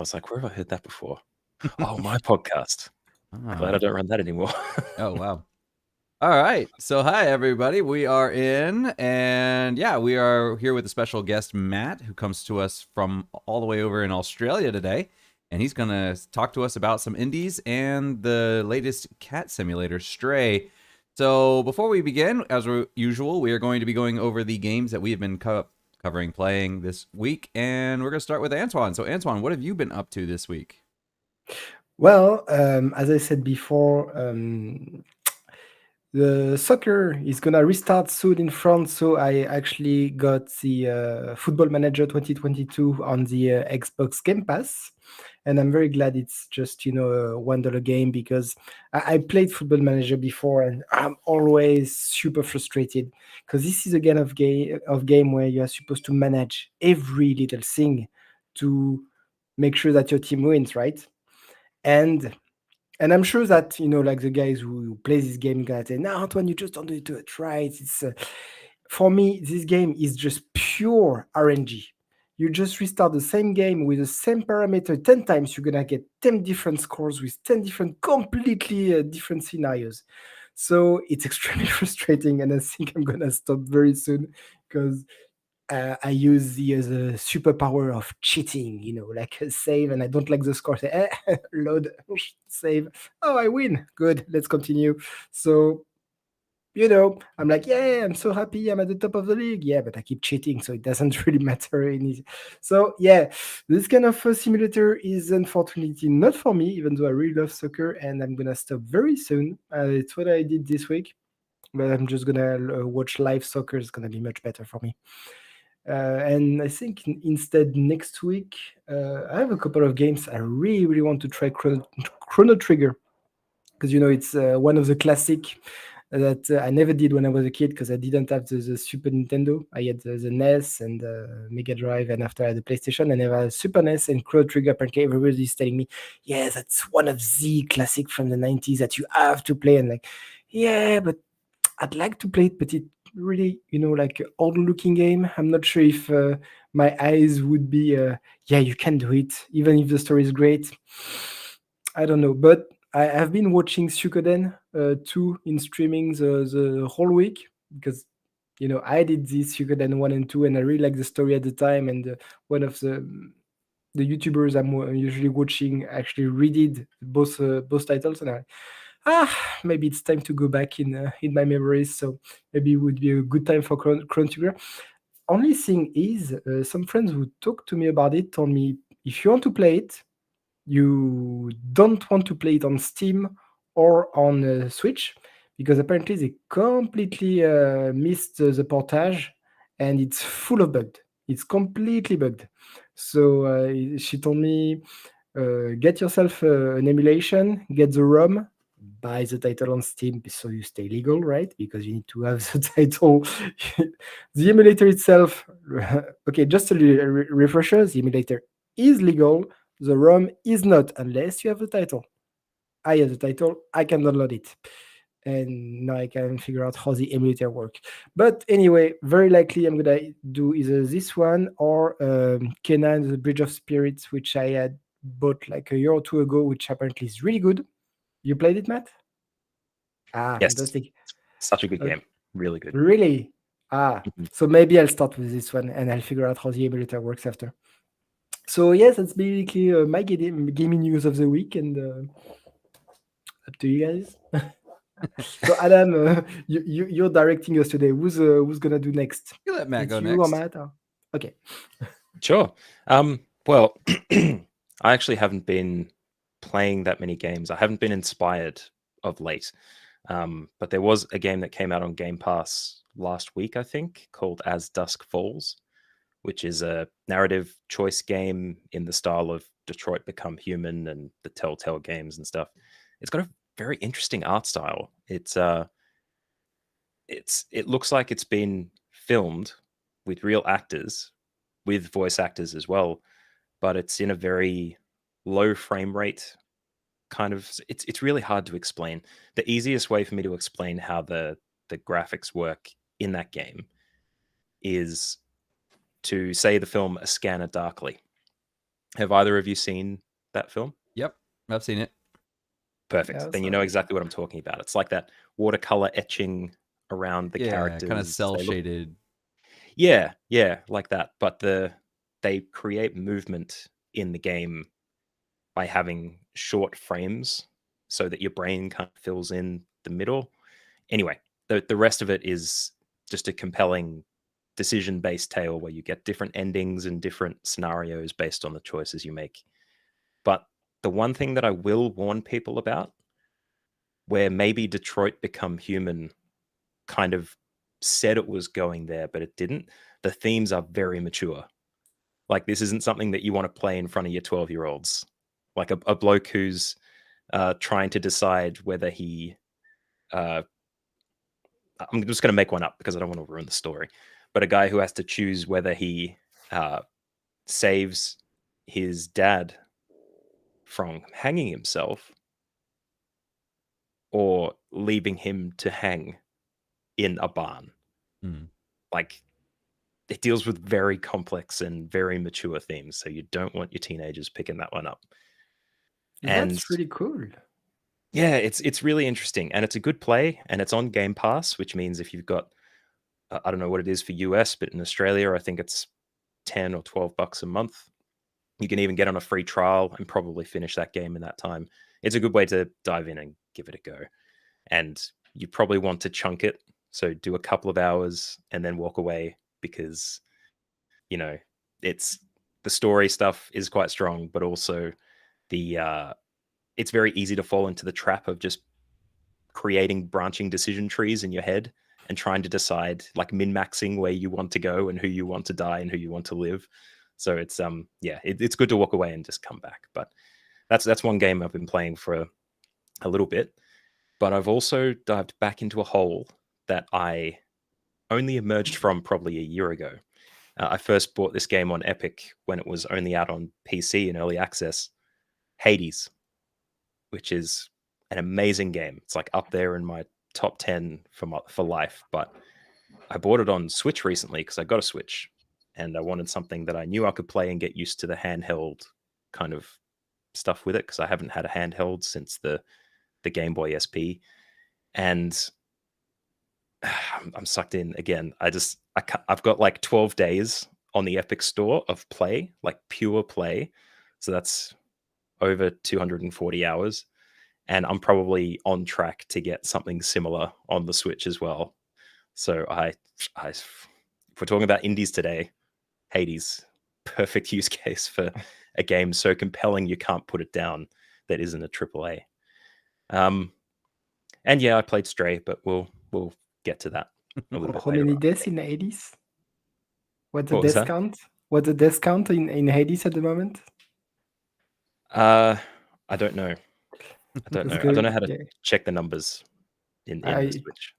was like, where have I heard that before? Oh, my podcast. Glad I don't run that anymore. Oh, wow. All right. So, hi, everybody. We are in, and yeah, we are here with a special guest, Matt, who comes to us from all the way over in Australia today. And he's going to talk to us about some indies and the latest cat simulator, Stray. So, before we begin, as usual, we are going to be going over the games that we have been covering playing this week. And we're going to start with Antoine. So, Antoine, what have you been up to this week? Well, as I said before, the soccer is gonna restart soon in France, so I actually got the Football Manager 2022 on the Xbox Game Pass, and I'm very glad it's just a $1 game because I played Football Manager before, and I'm always super frustrated because this is a kind of game where you are supposed to manage every little thing to make sure that your team wins, right? And I'm sure that like the guys who play this game gonna say, "No, Antoine, you just don't do it right." It's for me, this game is just pure RNG. You just restart the same game with the same parameter 10 times, you're gonna get 10 different scores with 10 different, completely different scenarios. So it's extremely frustrating, and I think I'm gonna stop very soon because I use the superpower of cheating, like a save, and I don't like the score. Say, load, save. Oh, I win. Good. Let's continue. So, I'm like, yeah, I'm so happy. I'm at the top of the league. Yeah, but I keep cheating, so it doesn't really matter. So, yeah, this kind of simulator is unfortunately not for me, even though I really love soccer, and I'm gonna stop very soon. It's what I did this week, but I'm just gonna watch live soccer. It's gonna be much better for me. And I think instead next week, I have a couple of games I really, really want to try. Chrono Trigger, because it's one of the classic that I never did when I was a kid because I didn't have the Super Nintendo. I had the NES and Mega Drive, and after I had the PlayStation, I never had Super NES and Chrono Trigger. Apparently, everybody's telling me, yeah, that's one of the classic from the 90s that you have to play. And like, yeah, but I'd like to play it, but it really, like old looking game. I'm not sure if my eyes would be, yeah, you can do it, even if the story is great. I don't know, but I have been watching Suikoden 2 in streaming the whole week because I did this Suikoden 1 and 2, and I really like the story at the time. And one of the YouTubers I'm usually watching actually redid both titles, and maybe it's time to go back in my memories. So maybe it would be a good time for Chrono Trigger. Only thing is, some friends who talked to me about it told me if you want to play it, you don't want to play it on Steam or on Switch because apparently they completely missed the portage and it's full of bugs. It's completely bugged. So she told me, get yourself an emulation, get the ROM, buy the title on Steam so you stay legal, right? Because you need to have the title. The emulator itself, okay, just a refresher, the emulator is legal, the ROM is not, unless you have the title. I have the title, I can download it. And now I can figure out how the emulator works. But anyway, very likely I'm gonna do either this one or Kenan, the Bridge of Spirits, which I had bought like a year or two ago, which apparently is really good. You played it, Matt? Yes. Fantastic. Such a good game. Really good. Really? So maybe I'll start with this one and I'll figure out how the emulator works after. So yes, that's basically my gaming news of the week, and up to you guys. So Adam, you're directing us today. Who's gonna do next? You let Matt It's go you next. or Matt? Okay. Sure. Well, I actually haven't been playing that many games. I haven't been inspired of late. But there was a game that came out on Game Pass last week, I think, called As Dusk Falls, which is a narrative choice game in the style of Detroit Become Human and the Telltale games and stuff. It's got a very interesting art style. It looks like it's been filmed with real actors, with voice actors as well, but it's in a very low frame rate kind of. It's really hard to explain. The easiest way for me to explain how the graphics work in that game is to say the film A Scanner Darkly. Have either of you seen that film? Yep, I've seen it. Perfect. Yeah, Then you so know exactly what I'm talking about. It's like that watercolor etching around the Yeah, kind of characters. cell They look, shaded. yeah, yeah, like that. But they create movement in the game by having short frames so that your brain kind of fills in the middle. Anyway, the rest of it is just a compelling decision-based tale where you get different endings and different scenarios based on the choices you make. But the one thing that I will warn people about, where maybe Detroit Become Human kind of said it was going there, but it didn't. The themes are very mature. Like, this isn't something that you want to play in front of your 12-year-olds. Like a bloke who's trying to decide whether he. I'm just going to make one up because I don't want to ruin the story. But a guy who has to choose whether he saves his dad from hanging himself or leaving him to hang in a barn. Mm. Like, it deals with very complex and very mature themes, so you don't want your teenagers picking that one up. And that's really cool. yeah, it's really interesting, and it's a good play, and it's on Game Pass, which means if you've got I don't know what it is for US, but in Australia, I think it's 10 or $12 a month. You can even get on a free trial and probably finish that game in that time. It's a good way to dive in and give it a go. And you probably want to chunk it, so do a couple of hours and then walk away because you know it's the story stuff is quite strong, but also the it's very easy to fall into the trap of just creating branching decision trees in your head and trying to decide, like, min-maxing where you want to go and who you want to die and who you want to live. So it's yeah, it's good to walk away and just come back. But that's one game I've been playing for a little bit. But I've also dived back into a hole that I only emerged from probably a year ago. I first bought this game on Epic when it was only out on PC in early access. Hades, which is an amazing game. It's like up there in my top 10 for life. But I bought it on Switch recently because I got a Switch and I wanted something that I knew I could play and get used to the handheld kind of stuff with it, because I haven't had a handheld since the Game Boy SP. And I'm sucked in again. I've got like 12 days on the Epic Store of play, like pure play. So that's over 240 hours. And I'm probably on track to get something similar on the Switch as well. So if we're talking about indies today, Hades, perfect use case for a game so compelling you can't put it down that isn't a AAA. And yeah, I played Stray, but we'll get to that a little bit How later many on. deaths in Hades? What's the What was death that? count? What's the death count in Hades at the moment? I don't know. I don't That's know. I don't know good. how to Yeah. check the numbers in the I Switch.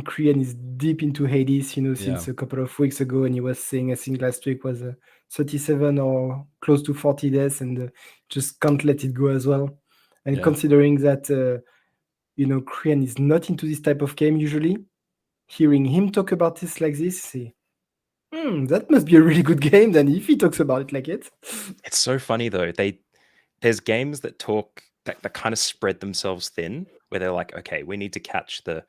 Crian is deep into Hades, since Yeah. a couple of weeks ago, and he was saying, I think last week was 37 or close to 40 deaths, and just can't let it go as well. And Yeah. considering that, Crian is not into this type of game usually, hearing him talk about this like this, say, that must be a really good game then if he talks about it like it. It's so funny though. There's games that talk that kind of spread themselves thin, where they're like, okay, we need to catch the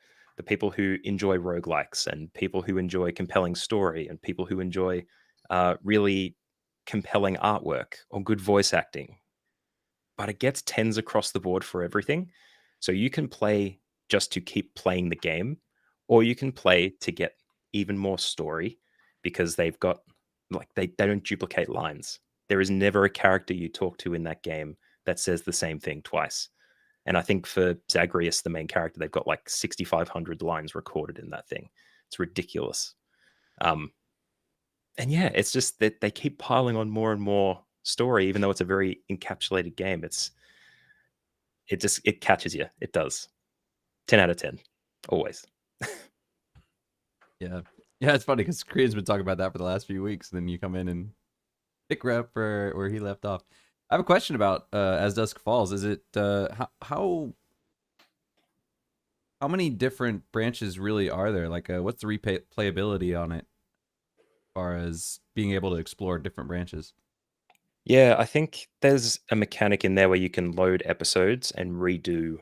people who enjoy roguelikes and people who enjoy compelling story and people who enjoy really compelling artwork or good voice acting. But it gets tens across the board for everything. So you can play just to keep playing the game, or you can play to get even more story because they've got, like, they don't duplicate lines. There is never a character you talk to in that game that says the same thing twice. And I think for Zagreus, the main character, they've got like 6,500 lines recorded in that thing. It's ridiculous. And yeah, it's just that they keep piling on more and more story, even though it's a very encapsulated game. It catches you. It does. 10 out of 10. Always. Yeah. Yeah, it's funny because Crian's been talking about that for the last few weeks, and then you come in and pick up where he left off. I have a question about As Dusk Falls. Is it how many different branches really are there? Like, what's the replayability on it, as far as being able to explore different branches? Yeah, I think there's a mechanic in there where you can load episodes and redo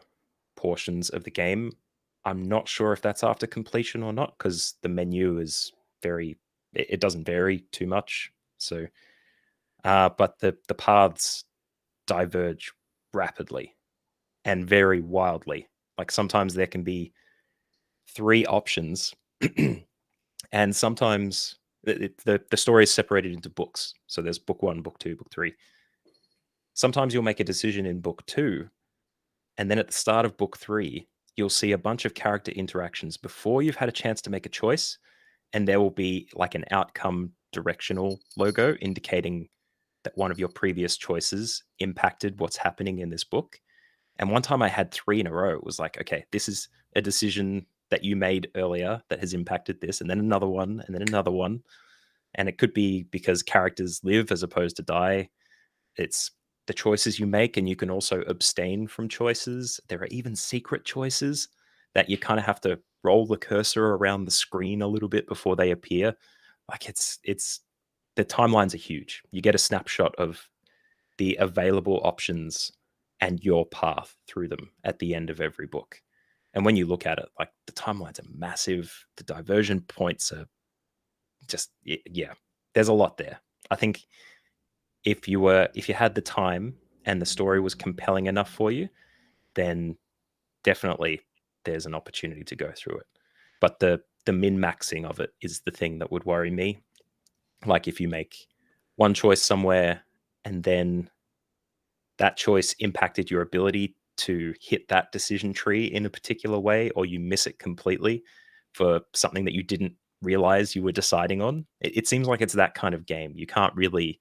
portions of the game. I'm not sure if that's after completion or not because the menu is it doesn't vary too much. So, but the paths diverge rapidly and very wildly. Like sometimes there can be 3 options, and sometimes the story is separated into books. So there's book 1, book 2, book 3. Sometimes you'll make a decision in book 2, and then at the start of book 3, you'll see a bunch of character interactions before you've had a chance to make a choice, and there will be like an outcome directional logo indicating that one of your previous choices impacted what's happening in this book. And one time I had 3 in a row. It was like, okay, this is a decision that you made earlier that has impacted this, and then another one, and then another one. And it could be because characters live as opposed to die. It's the choices you make, and you can also abstain from choices. There are even secret choices that you kind of have to roll the cursor around the screen a little bit before they appear. Like it's the timelines are huge. You get a snapshot of the available options and your path through them at the end of every book. And when you look at it, like the timelines are massive. The diversion points are just, yeah, there's a lot there. I think if you had the time and the story was compelling enough for you, then definitely there's an opportunity to go through it. But the min-maxing of it is the thing that would worry me. Like if you make one choice somewhere and then that choice impacted your ability to hit that decision tree in a particular way, or you miss it completely for something that you didn't realize you were deciding on. It seems like it's that kind of game. You can't really,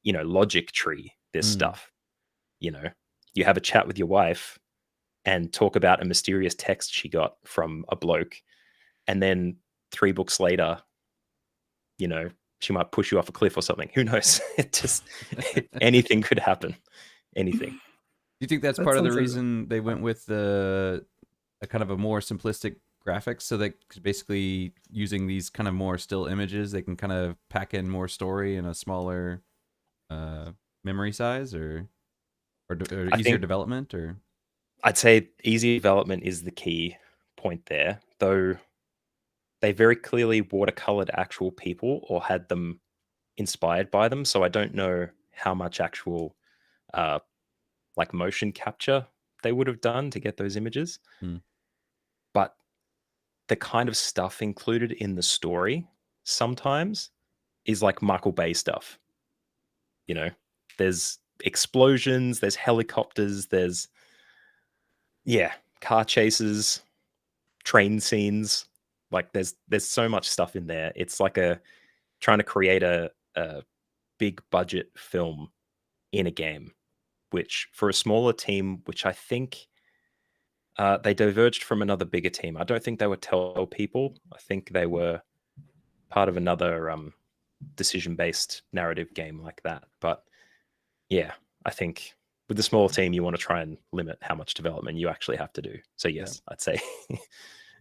logic tree this stuff. You have a chat with your wife and talk about a mysterious text she got from a bloke, and then 3 books later, she might push you off a cliff or something. Who knows? Anything could happen. Anything. Do you think that's That part of the sounds like- reason they went with a kind of a more simplistic graphics, so that basically using these kind of more still images, they can kind of pack in more story in a smaller memory size, or easier development? Or I'd say easy development is the key point there, though they very clearly watercolored actual people or had them inspired by them. So I don't know how much actual like motion capture they would have done to get those images. But the kind of stuff included in the story sometimes is like Michael Bay stuff. There's explosions, there's helicopters, there's car chases, train scenes. Like there's so much stuff in there. It's like trying to create a big budget film in a game, which for a smaller team, which I think they diverged from another bigger team. I don't think they were Telltale people. I think they were part of another decision-based narrative game like that. But yeah, I think with the smaller team, you want to try and limit how much development you actually have to do. So yes, I'd say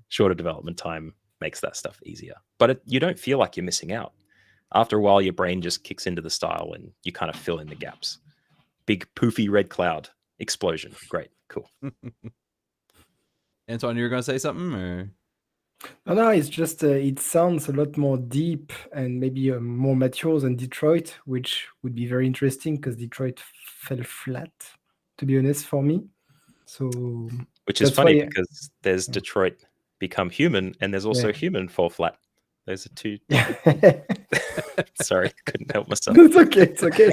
shorter development time makes that stuff easier. But you don't feel like you're missing out. After a while, your brain just kicks into the style and you kind of fill in the gaps. Big poofy red cloud explosion. Great, cool. Antoine, you were going to say something, or? No, it's just it sounds a lot more deep and maybe more mature than Detroit, which would be very interesting because Detroit fell flat, to be honest, for me. So which is that's funny why- because there's Detroit Become Human and there's also Human Fall Flat. Those are two. Sorry, couldn't help myself. It's okay. It's okay.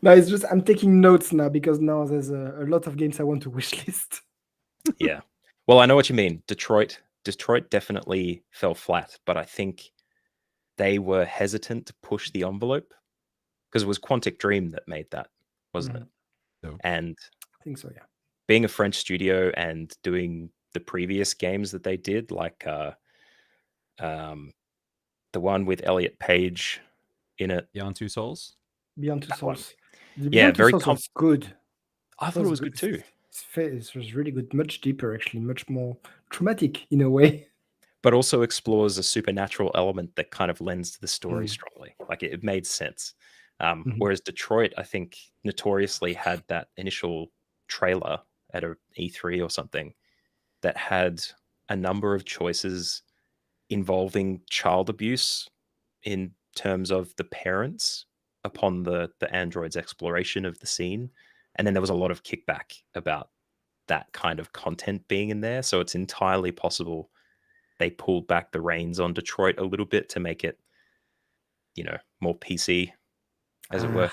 No, it's just I'm taking notes now because now there's a lot of games I want to wishlist. Yeah. Well, I know what you mean. Detroit definitely fell flat, but I think they were hesitant to push the envelope because it was Quantic Dream that made that, wasn't it? No. And I think so, yeah. being a French studio and doing the previous games that they did, like the one with Elliot Page in it. Beyond Two Souls? Beyond Two Souls. Yeah, very was good. I thought it was good too. It was really good, much deeper, actually, much more traumatic in a way. But also explores a supernatural element that kind of lends to the story strongly. Like it made sense. Whereas Detroit, I think, notoriously had that initial trailer at a E3 or something that had a number of choices involving child abuse in terms of the parents upon the android's exploration of the scene. And then there was a lot of kickback about that kind of content being in there. So it's entirely possible they pulled back the reins on Detroit a little bit to make it, more PC, as it were.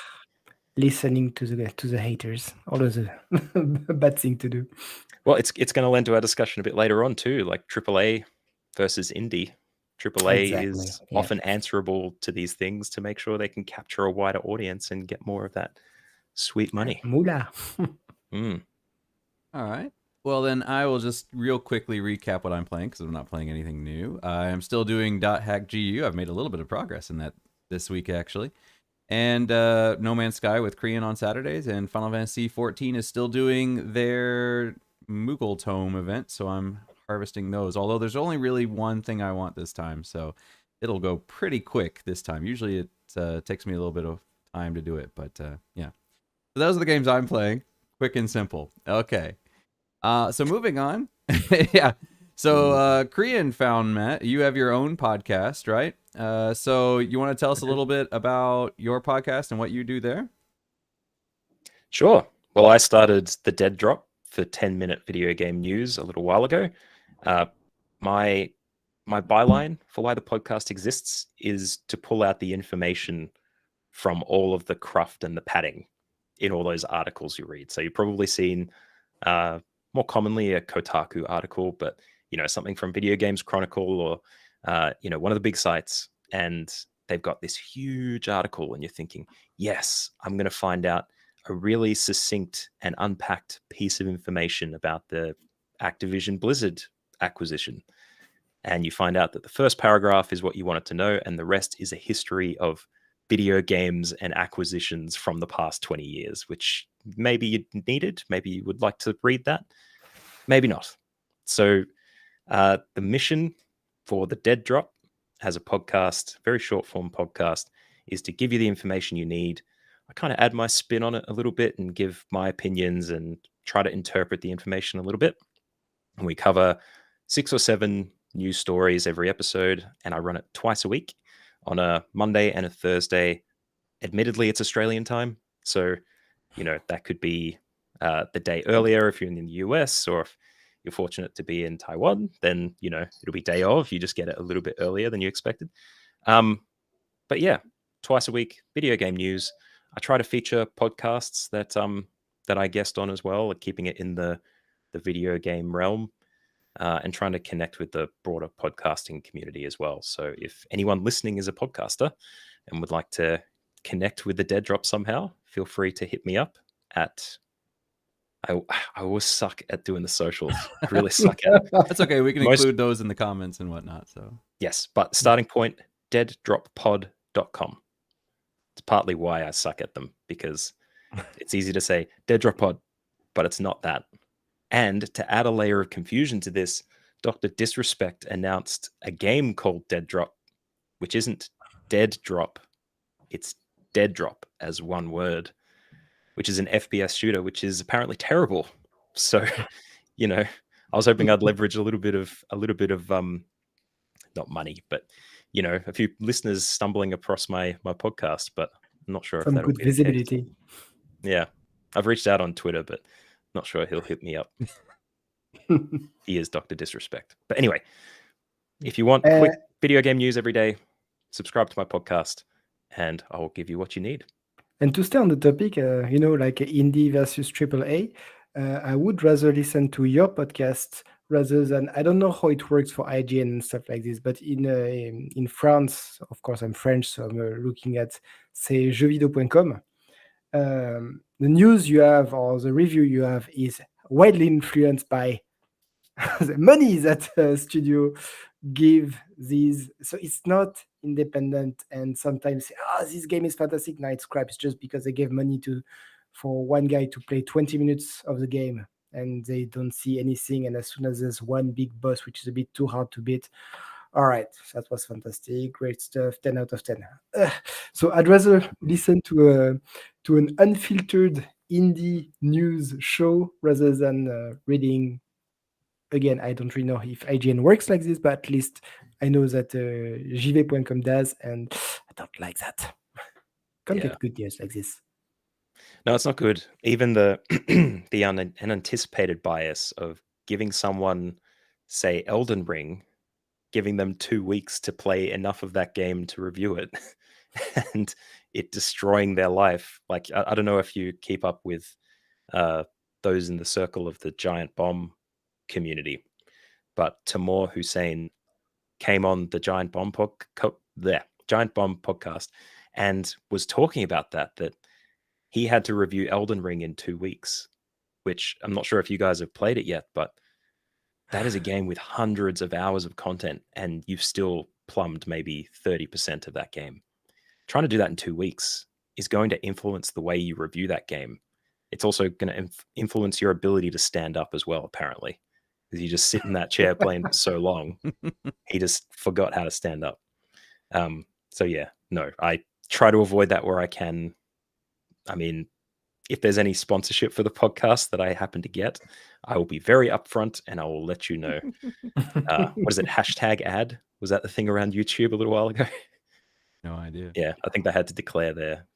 Listening to the haters, always a bad thing to do. Well, it's going to lend to our discussion a bit later on too, like AAA versus indie. AAA Exactly, is yeah. often answerable to these things to make sure they can capture a wider audience and get more of that sweet money. Moolah. Mm. All right. Well, then I will just real quickly recap what I'm playing because I'm not playing anything new. I'm still doing .hack GU. I've made a little bit of progress in that this week, actually. And No Man's Sky with Crian on Saturdays. And Final Fantasy 14 is still doing their Moogle Tome event, so I'm harvesting those. Although there's only really one thing I want this time, so it'll go pretty quick this time. Usually it takes me a little bit of time to do it, but yeah. So those are the games I'm playing. Quick and simple. Okay. So moving on. Yeah. So Crian found Matt. You have your own podcast, right? So you want to tell us a little bit about your podcast and what you do there? Sure. Well, I started the Dead Drop for 10-minute video game news a little while ago. My byline for why the podcast exists is to pull out the information from all of the cruft and the padding in all those articles you read. So you've probably seen more commonly a Kotaku article, but something from Video Games Chronicle or one of the big sites, and they've got this huge article, and you're thinking, yes, I'm going to find out a really succinct and unpacked piece of information about the Activision Blizzard acquisition. And you find out that the first paragraph is what you wanted to know, and the rest is a history of video games and acquisitions from the past 20 years, which maybe you needed, maybe you would like to read that, maybe not. So the mission for the Dead Drop as a podcast, very short form podcast, is to give you the information you need. I kind of add my spin on it a little bit and give my opinions and try to interpret the information a little bit. And we cover 6 or 7 news stories every episode, and I run it twice a week on a Monday and a Thursday. Admittedly, it's Australian time, so that could be the day earlier if you're in the US, or if you're fortunate to be in Taiwan, then it'll be day of. You just get it a little bit earlier than you expected. But yeah, twice a week, video game news. I try to feature podcasts that I guest on as well, like keeping it in the video game realm. And trying to connect with the broader podcasting community as well. So if anyone listening is a podcaster and would like to connect with the Dead Drop somehow, feel free to hit me up at... I always suck at doing the socials. I really suck at it. That's okay. We can include those in the comments and whatnot. So yes, but starting point, deaddroppod.com. It's partly why I suck at them, because it's easy to say Dead Drop Pod, but it's not that. And to add a layer of confusion to this, Dr. Disrespect announced a game called Dead Drop, which isn't Dead Drop, it's Dead Drop as one word, which is an FPS shooter, which is apparently terrible. So, I was hoping I'd leverage a little bit of not money, but a few listeners stumbling across my podcast, but I'm not sure Some if that'll good be visibility. visibility. Yeah, I've reached out on Twitter, but not sure he'll hit me up. He is Dr. Disrespect. But anyway, if you want quick video game news every day, subscribe to my podcast and I will give you what you need. And to stay on the topic, like indie versus AAA, I would rather listen to your podcast rather than, I don't know how it works for IGN and stuff like this, but in France, of course, I'm French, so I'm looking at, say, jeuxvideo.com. The news you have or the review you have is widely influenced by the money that studio give these, so it's not independent. And sometimes this game is fantastic, now it's crap. It's just because they gave money for one guy to play 20 minutes of the game and they don't see anything, and as soon as there's one big boss which is a bit too hard to beat, All right, that was fantastic, great stuff, 10 out of 10. So I'd rather listen to an unfiltered indie news show rather than reading. Again, I don't really know if IGN works like this, but at least I know that jv.com does, and I don't like that. Can't Yeah. get good news like this. No, it's not good. Even the the unanticipated bias of giving someone, say, Elden Ring, giving them 2 weeks to play enough of that game to review it, and it destroying their life. Like, I don't know if you keep up with those in the circle of the Giant Bomb community, but Timur Hussein came on the Giant Bomb podcast and was talking about that he had to review Elden Ring in 2 weeks, which I'm not sure if you guys have played it yet, but that is a game with hundreds of hours of content, and you've still plumbed maybe 30% of that game. Trying to do that in 2 weeks is going to influence the way you review that game. It's also going to influence your ability to stand up as well, apparently, because you just sit in that chair playing for so long. He just forgot how to stand up. So yeah, no, I try to avoid that where I can. I mean, if there's any sponsorship for the podcast that I happen to get, I will be very upfront and I will let you know. What is it? Hashtag ad? Was that the thing around YouTube a little while ago? No idea. Yeah, I think they had to declare their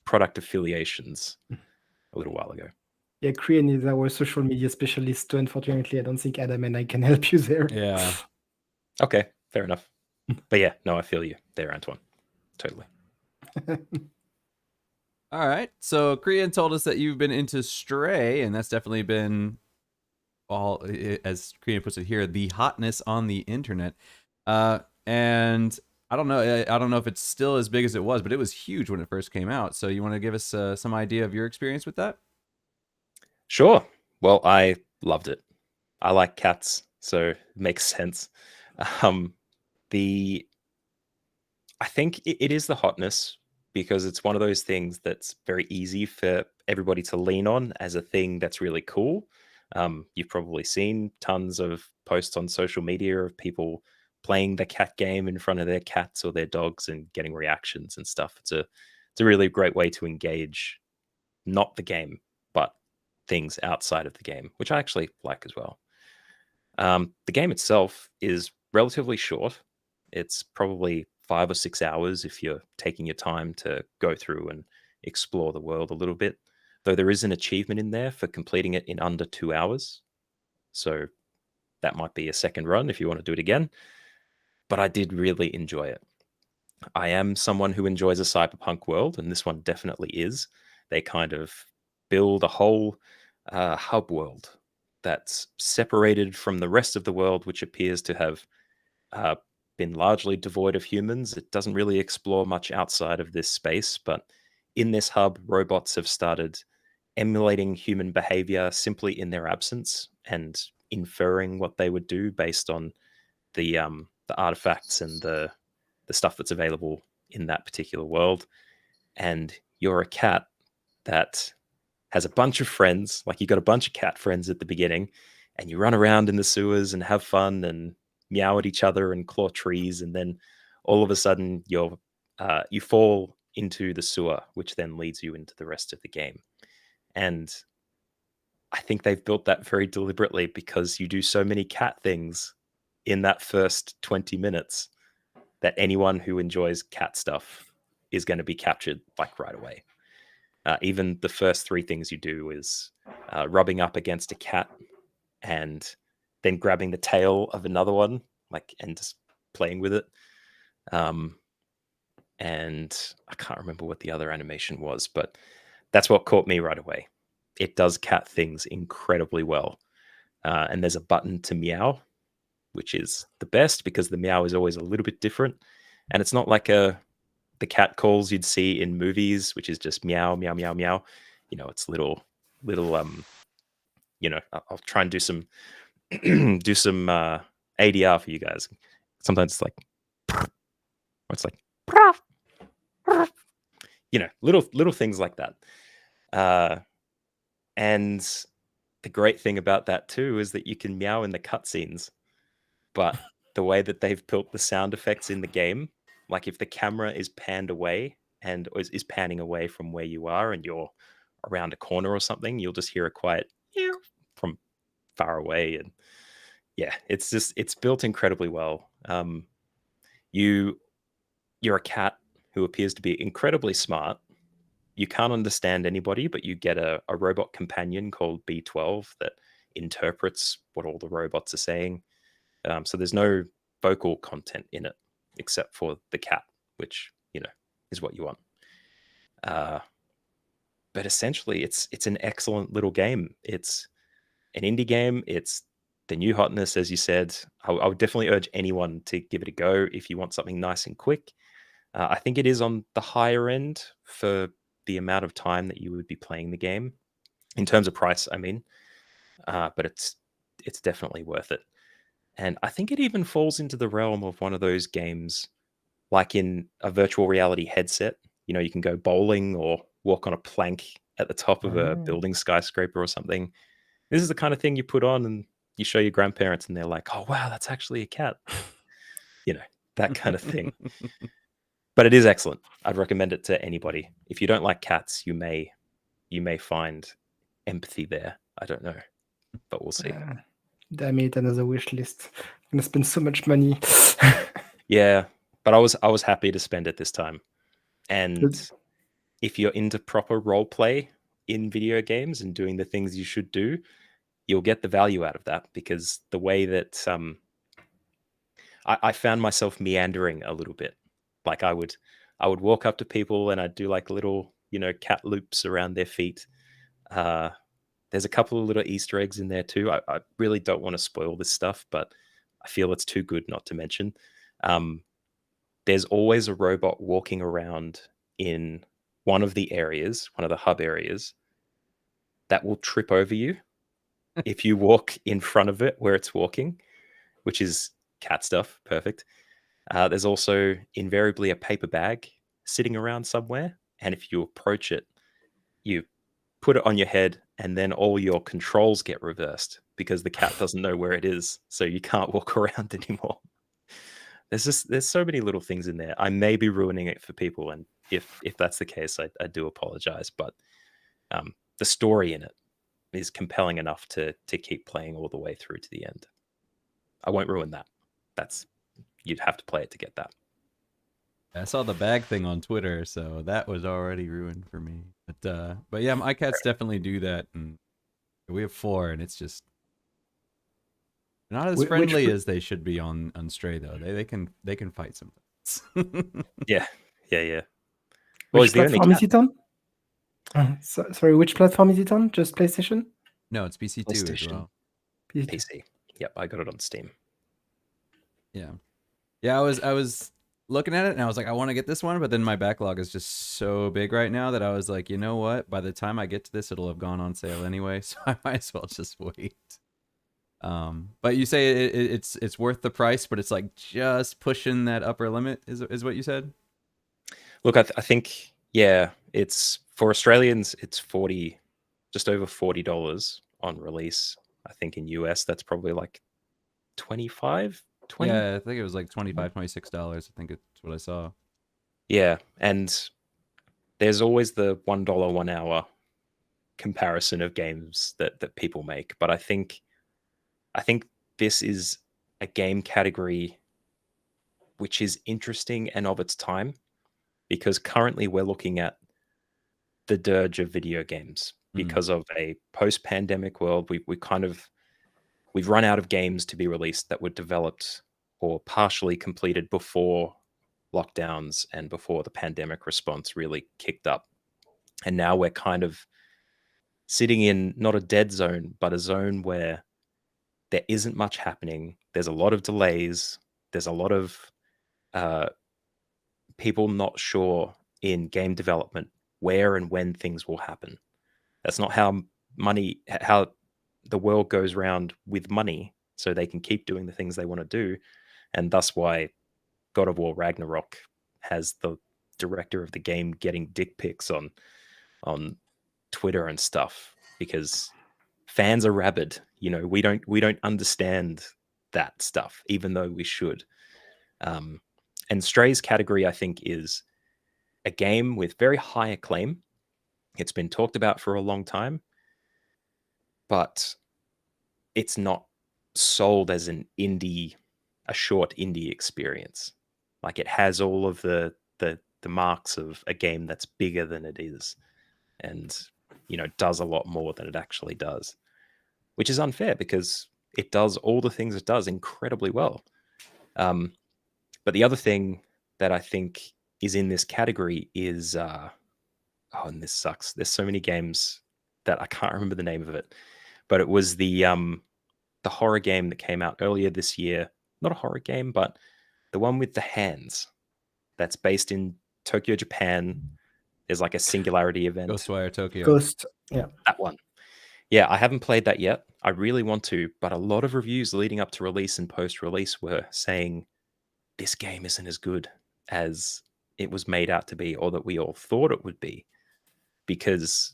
product affiliations a little while ago. Yeah, Crian is our social media specialist. So unfortunately, I don't think Adam and I can help you there. Yeah. Okay, fair enough. But yeah, no, I feel you there, Antoine. Totally. All right. So Crian told us that you've been into Stray, and that's definitely been all, as Crian puts it here, the hotness on the internet. And I don't know if it's still as big as it was, but it was huge when it first came out. So you want to give us some idea of your experience with that? Sure. Well, I loved it. I like cats, so it makes sense. I think it is the hotness, because it's one of those things that's very easy for everybody to lean on as a thing that's really cool. You've probably seen tons of posts on social media of people playing the cat game in front of their cats or their dogs and getting reactions and stuff. It's a really great way to engage, not the game, but things outside of the game, which I actually like as well. The game itself is relatively short. It's probably 5 or 6 hours if you're taking your time to go through and explore the world a little bit, though there is an achievement in there for completing it in under 2 hours. So that might be a second run if you want to do it again. But I did really enjoy it. I am someone who enjoys a cyberpunk world, and this one definitely is. They kind of build a whole hub world that's separated from the rest of the world, which appears to have been largely devoid of humans. It doesn't really explore much outside of this space, but in this hub, robots have started emulating human behavior simply in their absence and inferring what they would do based on the artifacts and the stuff that's available in that particular world. And you're a cat that has a bunch of friends, like you got a bunch of cat friends at the beginning, and you run around in the sewers and have fun and meow at each other and claw trees, and then all of a sudden you fall into the sewer, which then leads you into the rest of the game. And I think they've built that very deliberately, because you do so many cat things in that first 20 minutes that anyone who enjoys cat stuff is going to be captured like right away. Even the first 3 things you do is rubbing up against a cat and then grabbing the tail of another one, like, and just playing with it. And I can't remember what the other animation was, but that's what caught me right away. It does cat things incredibly well. And there's a button to meow, which is the best, because the meow is always a little bit different. And it's not like the cat calls you'd see in movies, which is just meow, meow, meow, meow. You know, it's little, you know, I'll try and do some ADR for you guys. Sometimes it's like, it's like, you know, little things like that. And the great thing about that too is that you can meow in the cutscenes, but the way that they've built the sound effects in the game, like if the camera is panned away and is panning away from where you are and you're around a corner or something, you'll just hear a quiet "Meow" from far away. And yeah, it's built incredibly well. You're a cat who appears to be incredibly smart. You can't understand anybody, but you get a robot companion called B12 that interprets what all the robots are saying. So there's no vocal content in it except for the cat, which is what you want. But essentially, it's an excellent little game. It's an indie game. It's the new hotness, as you said. I would definitely urge anyone to give it a go if you want something nice and quick. I think it is on the higher end for the amount of time that you would be playing the game, in terms of price, I mean. But it's definitely worth it. And I think it even falls into the realm of one of those games, like in a virtual reality headset. You can go bowling or walk on a plank at the top of a building skyscraper or something. This is the kind of thing you put on and you show your grandparents and they're like, oh, wow, that's actually a cat. That kind of thing. But it is excellent. I'd recommend it to anybody. If you don't like cats, you may find empathy there. I don't know, but we'll see. Damn it, another wish list. I'm gonna spend so much money. Yeah, but I was happy to spend it this time. And if you're into proper role play in video games and doing the things you should do, you'll get the value out of that, because the way that I found myself meandering a little bit. Like I would walk up to people and I'd do like little, cat loops around their feet. There's a couple of little Easter eggs in there too. I really don't want to spoil this stuff, but I feel it's too good not to mention. There's always a robot walking around in one of the hub areas, that will trip over you if you walk in front of it where it's walking, which is cat stuff. Perfect. There's also invariably a paper bag sitting around somewhere. And if you approach it, you put it on your head and then all your controls get reversed because the cat doesn't know where it is. So you can't walk around anymore. There's so many little things in there. I may be ruining it for people. And if that's the case, I do apologize. But the story in it is compelling enough to keep playing all the way through to the end. I won't ruin that. You'd have to play it to get that. I saw the bag thing on Twitter, so that was already ruined for me. But yeah, my cats definitely do that, and we have 4, and it's just not as friendly as they should be on Stray though. They can fight sometimes. Yeah. Which platform is it on? Sorry, which platform is it on? Just PlayStation? No, it's PC too as well. PC. Yep, I got it on Steam. Yeah. I was looking at it and I was like, I want to get this one, but then my backlog is just so big right now that I was like, you know what? By the time I get to this, it'll have gone on sale anyway, so I might as well just wait. But you say it's worth the price, but it's like just pushing that upper limit is what you said? Look, I think, yeah, it's for Australians, it's just over $40 on release. I think in US, that's probably like 25, 20. Yeah, I think it was like $25, $26. I think it's what I saw. Yeah, and there's always the $1 1 hour comparison of games that people make. But I think this is a game category which is interesting and of its time, because currently we're looking at the dirge of video games because of a post-pandemic world. We've run out of games to be released that were developed or partially completed before lockdowns and before the pandemic response really kicked up. And now we're kind of sitting in not a dead zone, but a zone where there isn't much happening. There's a lot of delays. There's a lot of people not sure in game development where and when things will happen. That's not how the world goes round with money, so they can keep doing the things they want to do. And that's why God of War Ragnarok has the director of the game getting dick pics on Twitter and stuff, because fans are rabid. We don't understand that stuff, even though we should. And Stray's category, I think, is a game with very high acclaim. It's been talked about for a long time, but it's not sold as a short indie experience. Like, it has all of the marks of a game that's bigger than it is, and does a lot more than it actually does, which is unfair because it does all the things it does incredibly well. But the other thing that I think is in this category is and this sucks. There's so many games that I can't remember the name of it, but it was the horror game that came out earlier this year. Not a horror game, but the one with the hands that's based in Tokyo, Japan. There's like a singularity event. Ghostwire Tokyo. Ghost, yeah. That one. Yeah, I haven't played that yet. I really want to, but a lot of reviews leading up to release and post-release were saying this game isn't as good as it was made out to be, or that we all thought it would be, because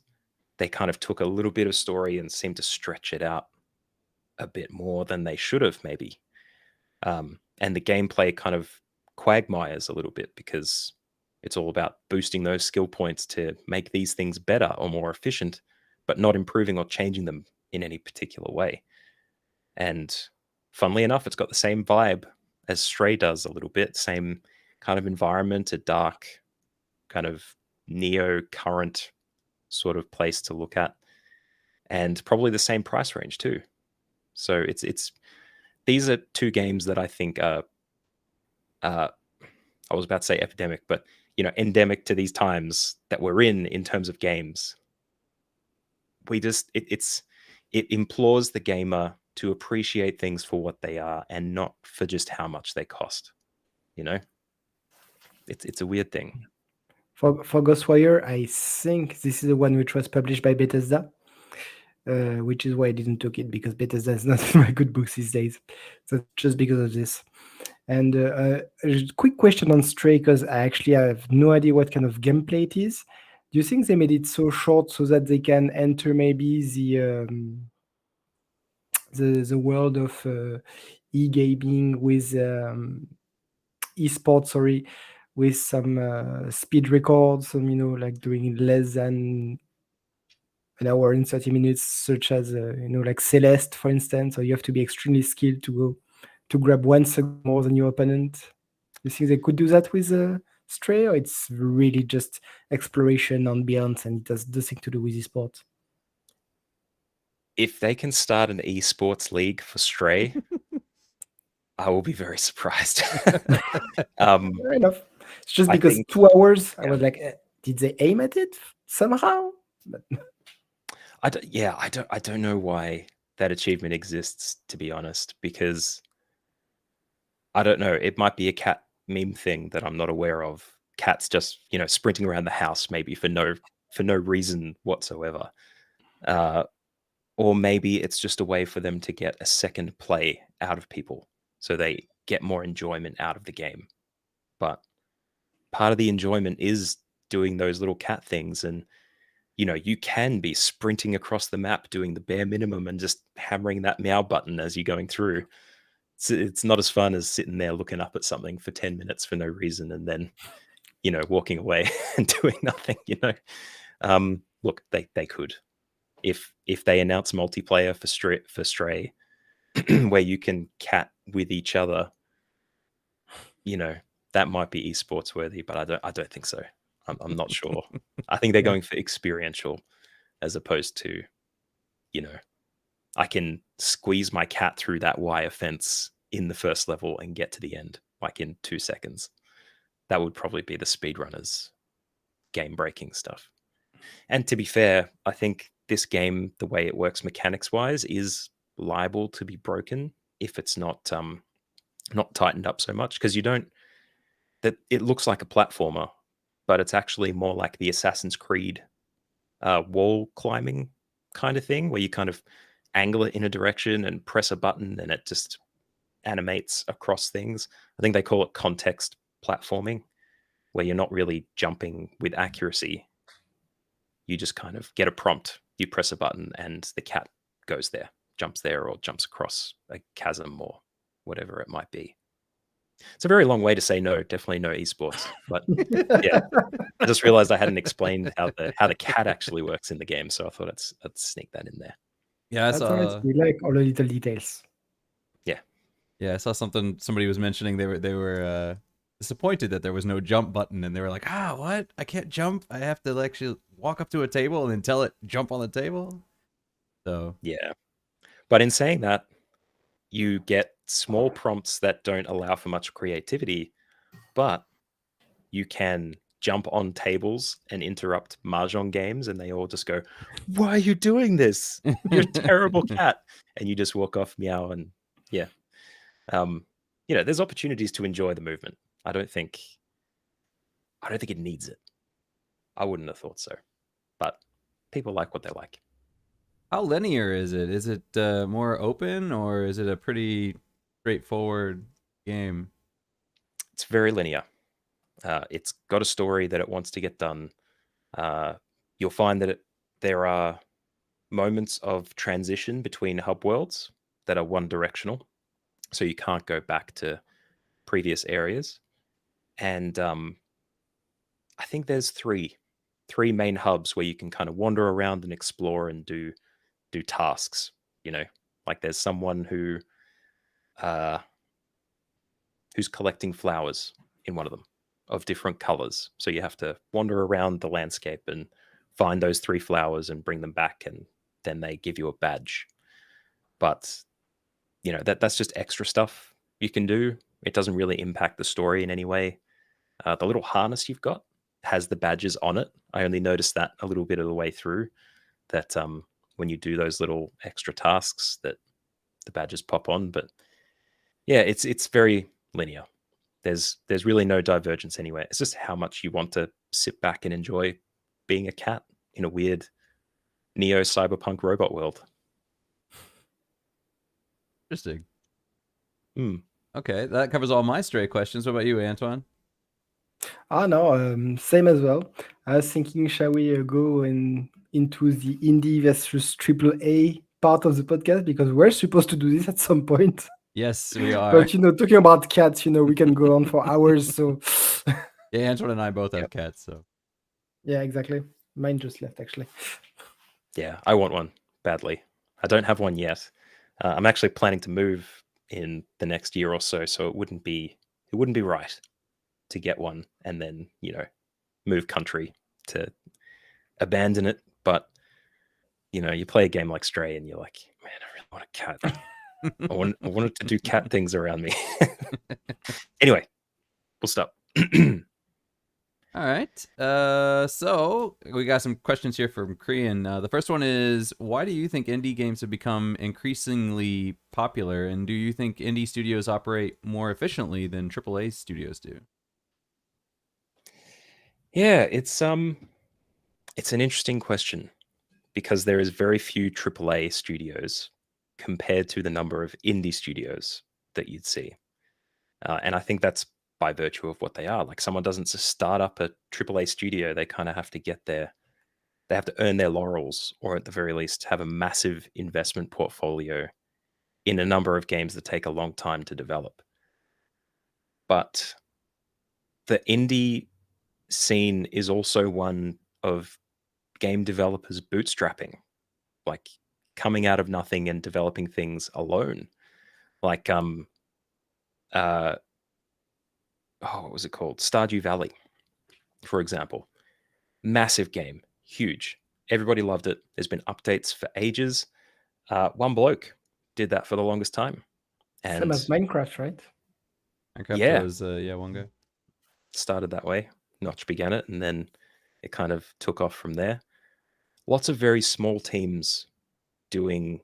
they kind of took a little bit of story and seemed to stretch it out a bit more than they should have, maybe. And the gameplay kind of quagmires a little bit because it's all about boosting those skill points to make these things better or more efficient, but not improving or changing them in any particular way. And funnily enough, it's got the same vibe as Stray does a little bit, same kind of environment, a dark kind of neo-current sort of place to look at, and probably the same price range too. So it's these are two games that I think are I was about to say epidemic, but endemic to these times that we're in terms of games. We just it implores the gamer to appreciate things for what they are and not for just how much they cost. It's a weird thing. For Ghostwire, I think this is the one which was published by Bethesda, which is why I didn't took it, because Bethesda is not in my good books these days. So just because of this. And a quick question on Stray, because I actually have no idea what kind of gameplay it is. Do you think they made it so short so that they can enter maybe the world of e-gaming with esports, sorry, with some speed records, some, like doing less than an hour and 30 minutes, such as like Celeste, for instance, or you have to be extremely skilled to grab 1 second more than your opponent? You think they could do that with Stray, or it's really just exploration, ambience, and it has nothing to do with esports? If they can start an esports league for Stray, I will be very surprised. Fair enough. It's just I because think- 2 hours, I yeah. was like, did they aim at it somehow? But I don't know why that achievement exists, to be honest, because I don't know. It might be a cat meme thing that I'm not aware of. Cats just sprinting around the house, maybe for no reason whatsoever, or maybe it's just a way for them to get a second play out of people, so they get more enjoyment out of the game. But part of the enjoyment is doing those little cat things, and you can be sprinting across the map doing the bare minimum and just hammering that meow button as you're going through. It's not as fun as sitting there looking up at something for 10 minutes for no reason and then walking away and doing nothing. Look, they could, if they announce multiplayer for Stray where you can cat with each other, that might be esports worthy, but I don't think so. I'm not sure. I think they're going for experiential as opposed to, I can squeeze my cat through that wire fence in the first level and get to the end like in 2 seconds. That would probably be the speedrunners game breaking stuff. And to be fair, I think this game, the way it works mechanics wise, is liable to be broken if it's not tightened up so much, because it looks like a platformer, but it's actually more like the Assassin's Creed wall climbing kind of thing, where you kind of angle it in a direction and press a button and it just animates across things. I think they call it context platforming, where you're not really jumping with accuracy. You just kind of get a prompt, you press a button, and the cat goes there, jumps there, or jumps across a chasm, or whatever it might be. It's a very long way to say no. Definitely no esports. But yeah, I just realized I hadn't explained how the cat actually works in the game, so I thought I'd sneak that in there. Yeah, I That's all right. saw. We like all the little details. Yeah, I saw something. Somebody was mentioning they were disappointed that there was no jump button, and they were like, what? I can't jump. I have to actually walk up to a table and then tell it jump on the table. So Yeah. But in saying that, you get small prompts that don't allow for much creativity, but you can jump on tables and interrupt mahjong games, and they all just go, "Why are you doing this? You're a terrible cat!" And you just walk off, meow, and yeah. There's opportunities to enjoy the movement. I don't think it needs it. I wouldn't have thought so, but people like what they like. How linear is it? Is it more open, or is it a pretty straightforward game? It's very linear. It's got a story that it wants to get done. You'll find that there are moments of transition between hub worlds that are one directional, so you can't go back to previous areas. And I think there's three main hubs where you can kind of wander around and explore and do tasks. Like there's someone who's collecting flowers in one of them of different colors, so you have to wander around the landscape and find those 3 flowers and bring them back, and then they give you a badge. But that's just extra stuff you can do. It doesn't really impact the story in any way. The little harness you've got has the badges on it. I only noticed that a little bit of the way through, that when you do those little extra tasks, that the badges pop on. But yeah, it's very linear. There's really no divergence anywhere. It's just how much you want to sit back and enjoy being a cat in a weird neo cyberpunk robot world. Interesting. Hmm. Okay, that covers all my stray questions. What about you, Antoine? No, same as well. I was thinking, shall we go into the indie versus triple A part of the podcast, because we're supposed to do this at some point. Yes, we are. But talking about cats, we can go on for hours. So Yeah, Antoine and I both have Yep. cats, so yeah, exactly. Mine just left, actually. Yeah, I want one badly. I don't have one yet. I'm actually planning to move in the next year or so, so it wouldn't be right to get one and then move country to abandon it. But you play a game like Stray and you're like, man, I really want a cat. I wanted to do cat things around me. Anyway, we'll stop. all right. So we got some questions here from Crian. The first one is, why do you think indie games have become increasingly popular, and do you think indie studios operate more efficiently than AAA studios do? Yeah, it's an interesting question, because there is very few AAA studios compared to the number of indie studios that you'd see. And I think that's by virtue of what they are. Like, someone doesn't just start up a AAA studio, they kind of have to get there. They have to earn their laurels, or at the very least have a massive investment portfolio in a number of games that take a long time to develop. But the indie scene is also one of game developers bootstrapping, like coming out of nothing and developing things alone. Like what was it called? Stardew Valley, for example. Massive game, huge. Everybody loved it. There's been updates for ages. One bloke did that for the longest time. And Same as Minecraft, right? Minecraft Yeah. was one guy. Started that way. Notch began it, and then it kind of took off from there. Lots of very small teams doing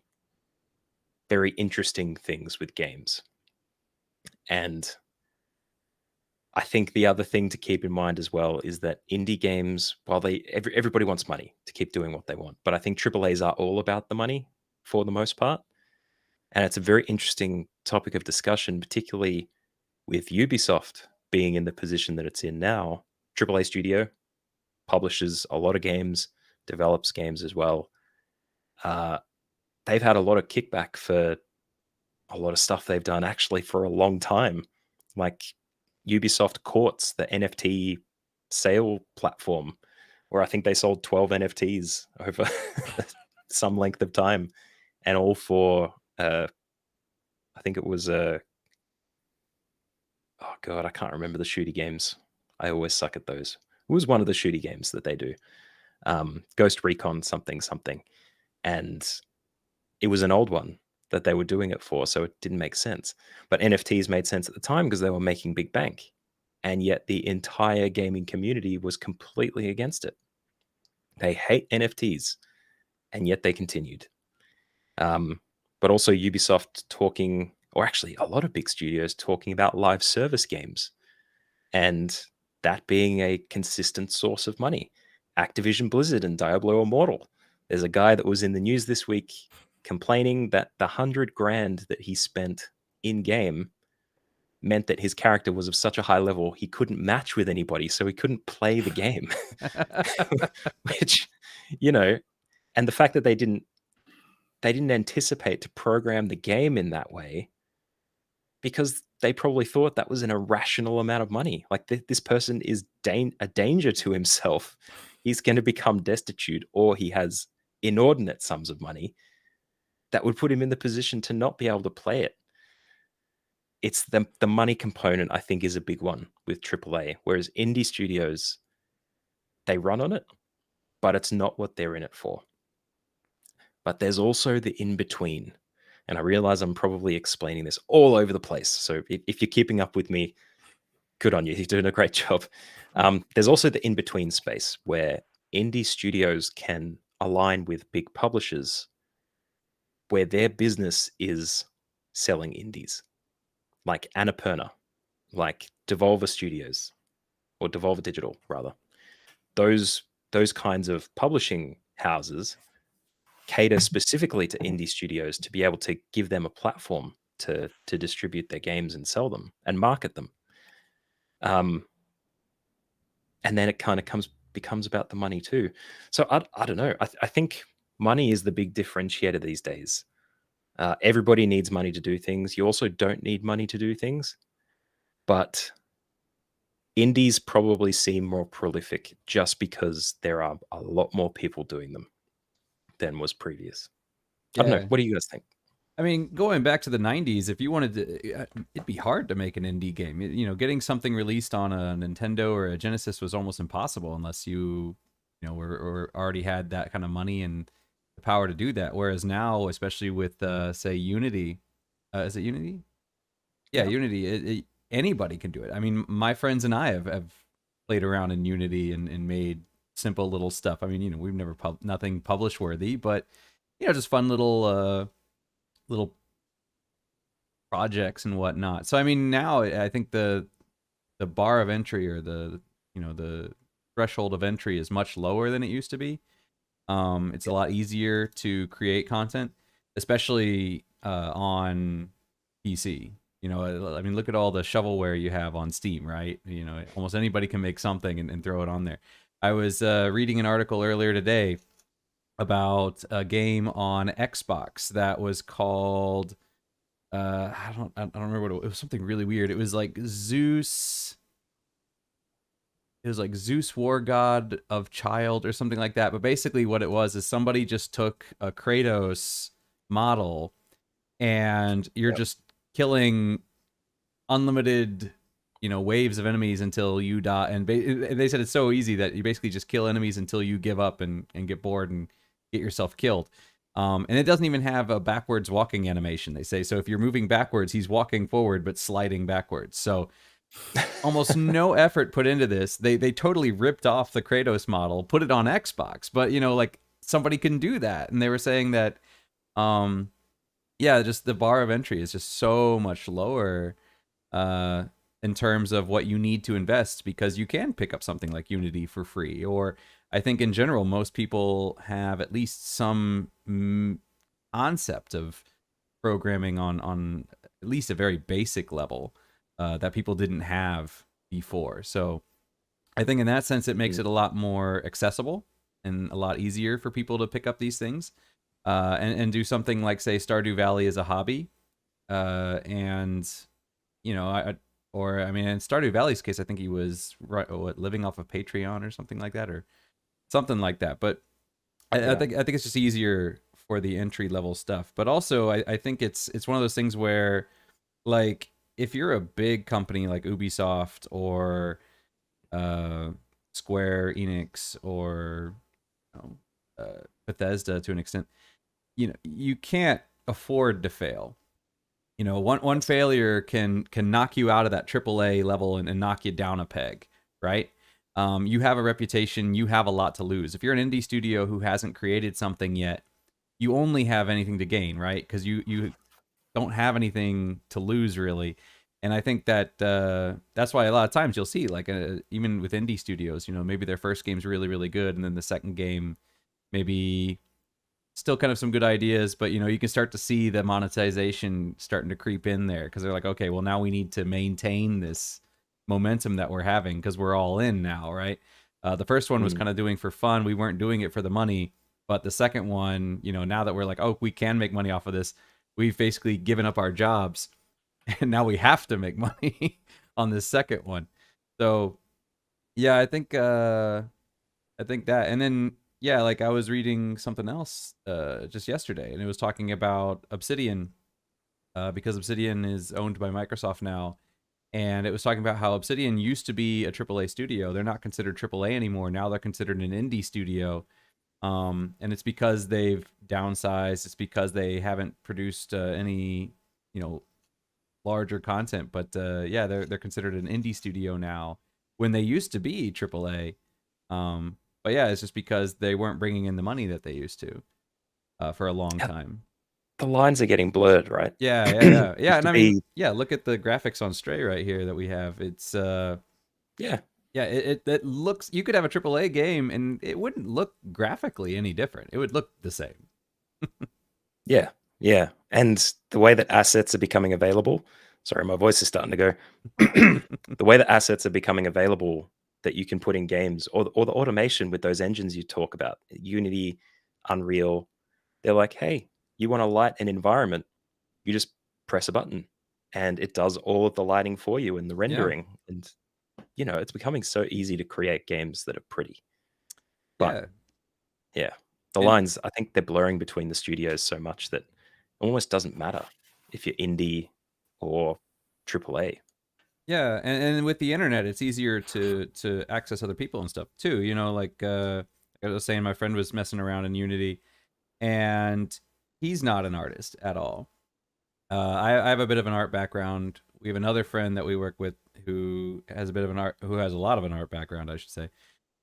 very interesting things with games. And I think the other thing to keep in mind as well is that indie games, while everybody wants money to keep doing what they want, but I think AAAs are all about the money for the most part. And it's a very interesting topic of discussion, particularly with Ubisoft being in the position that it's in now. AAA studio publishes a lot of games, develops games as well. They've had a lot of kickback for a lot of stuff they've done actually for a long time, like Ubisoft Quartz, the NFT sale platform, where I think they sold 12 NFTs over some length of time, and all for I think it was oh god, I can't remember the shooty games. I always suck at those. It was one of the shooty games that they do, Ghost Recon something something, and it was an old one that they were doing it for, so it didn't make sense. But NFTs made sense at the time because they were making big bank, and yet the entire gaming community was completely against it. They hate NFTs, and yet they continued. But also Ubisoft talking, or actually a lot of big studios talking about live service games, and that being a consistent source of money. Activision Blizzard and Diablo Immortal. There's a guy that was in the news this week complaining that the $100,000 that he spent in game meant that his character was of such a high level he couldn't match with anybody, so he couldn't play the game. Which, you know, and the fact that they didn't anticipate to program the game in that way, because they probably thought that was an irrational amount of money. Like this person is a danger to himself. He's going to become destitute, or he has inordinate sums of money that would put him in the position to not be able to play it. It's the money component, I think, is a big one with AAA, whereas indie studios, they run on it, but it's not what they're in it for. But there's also the in-between. And I realize I'm probably explaining this all over the place. So if you're keeping up with me, good on you. You're doing a great job. There's also the in-between space where indie studios can align with big publishers where their business is selling indies, like Annapurna, like Devolver Studios, or Devolver Digital, rather. Those kinds of publishing houses cater specifically to indie studios to be able to give them a platform to distribute their games and sell them and market them. And then it kind of becomes about the money too. So I don't know. I think money is the big differentiator these days. Everybody needs money to do things. You also don't need money to do things. But indies probably seem more prolific just because there are a lot more people doing them than was previous. I don't know. What do you guys think? I mean, going back to the 90s, if you wanted to, it'd be hard to make an indie game. You know, getting something released on a Nintendo or a Genesis was almost impossible unless you were already had that kind of money and the power to do that. Whereas now, especially with, say, Unity, is it Unity? Yeah, Unity. Anybody can do it. I mean, my friends and I have played around in Unity and made simple little stuff. I mean, we've never nothing publish worthy, but just fun little projects and whatnot. So I mean, now I think the bar of entry, or the threshold of entry, is much lower than it used to be. It's a lot easier to create content, especially on PC. I mean, look at all the shovelware you have on Steam, right? Almost anybody can make something and throw it on there. I was reading an article earlier today about a game on Xbox that was called I don't remember what it was. Something really weird. It was like Zeus. It was like Zeus, War God of Child, or something like that. But basically what it was is somebody just took a Kratos model, and you're just killing unlimited waves of enemies until you die. And they said it's so easy that you basically just kill enemies until you give up and get bored and get yourself killed. And it doesn't even have a backwards walking animation, they say. So if you're moving backwards, he's walking forward but sliding backwards. So almost no effort put into this. They totally ripped off the Kratos model, put it on Xbox, but like somebody can do that. And they were saying that just the bar of entry is just so much lower in terms of what you need to invest, because you can pick up something like Unity for free. Or I think in general, most people have at least some concept of programming on at least a very basic level that people didn't have before. So I think in that sense, it makes it a lot more accessible and a lot easier for people to pick up these things and do something like, say, Stardew Valley as a hobby. and in Stardew Valley's case, I think he was living off of Patreon or something like that, or something like that. But I think it's just easier for the entry level stuff. But also, I think it's one of those things where, like, if you're a big company like Ubisoft or Square Enix or Bethesda to an extent, you can't afford to fail. One failure can knock you out of that AAA level and knock you down a peg, right? You have a reputation, you have a lot to lose. If you're an indie studio who hasn't created something yet, you only have anything to gain, right? Because you don't have anything to lose, really. And I think that that's why a lot of times you'll see, like, even with indie studios, maybe their first game's really, really good, and then the second game maybe still kind of some good ideas, but you can start to see the monetization starting to creep in there, because they're like, okay, well, now we need to maintain this momentum that we're having because we're all in now, right? The first one was kind of doing for fun. We weren't doing it for the money. But the second one, now that we're like, oh, we can make money off of this, we've basically given up our jobs and now we have to make money on this second one. So yeah, I think that. And then yeah, like, I was reading something else just yesterday, and it was talking about Obsidian, because Obsidian is owned by Microsoft now. And it was talking about how Obsidian used to be a AAA studio. They're not considered AAA anymore. Now they're considered an indie studio. And it's because they've downsized. It's because they haven't produced any, larger content. But yeah, they're considered an indie studio now when they used to be AAA. But yeah, it's just because they weren't bringing in the money that they used to for a long time. The lines are getting blurred, right? Yeah. And I mean, yeah, look at the graphics on Stray right here that we have. It's yeah, it looks, you could have a AAA game and it wouldn't look graphically any different. It would look the same. yeah. And the way that assets are becoming available, sorry, my voice is starting to go. The way that assets are becoming available that you can put in games, or the automation with those engines you talk about, Unity, Unreal, they're like, hey, you want to light an environment, you just press a button and it does all of the lighting for you and the rendering. And it's becoming so easy to create games that are pretty. But yeah, the lines, I think they're blurring between the studios so much that it almost doesn't matter if you're indie or AAA. Yeah, and with the internet, it's easier to access other people and stuff too. Like I was saying, my friend was messing around in Unity, and he's not an artist at all. I have a bit of an art background. We have another friend that we work with who has a lot of an art background, I should say.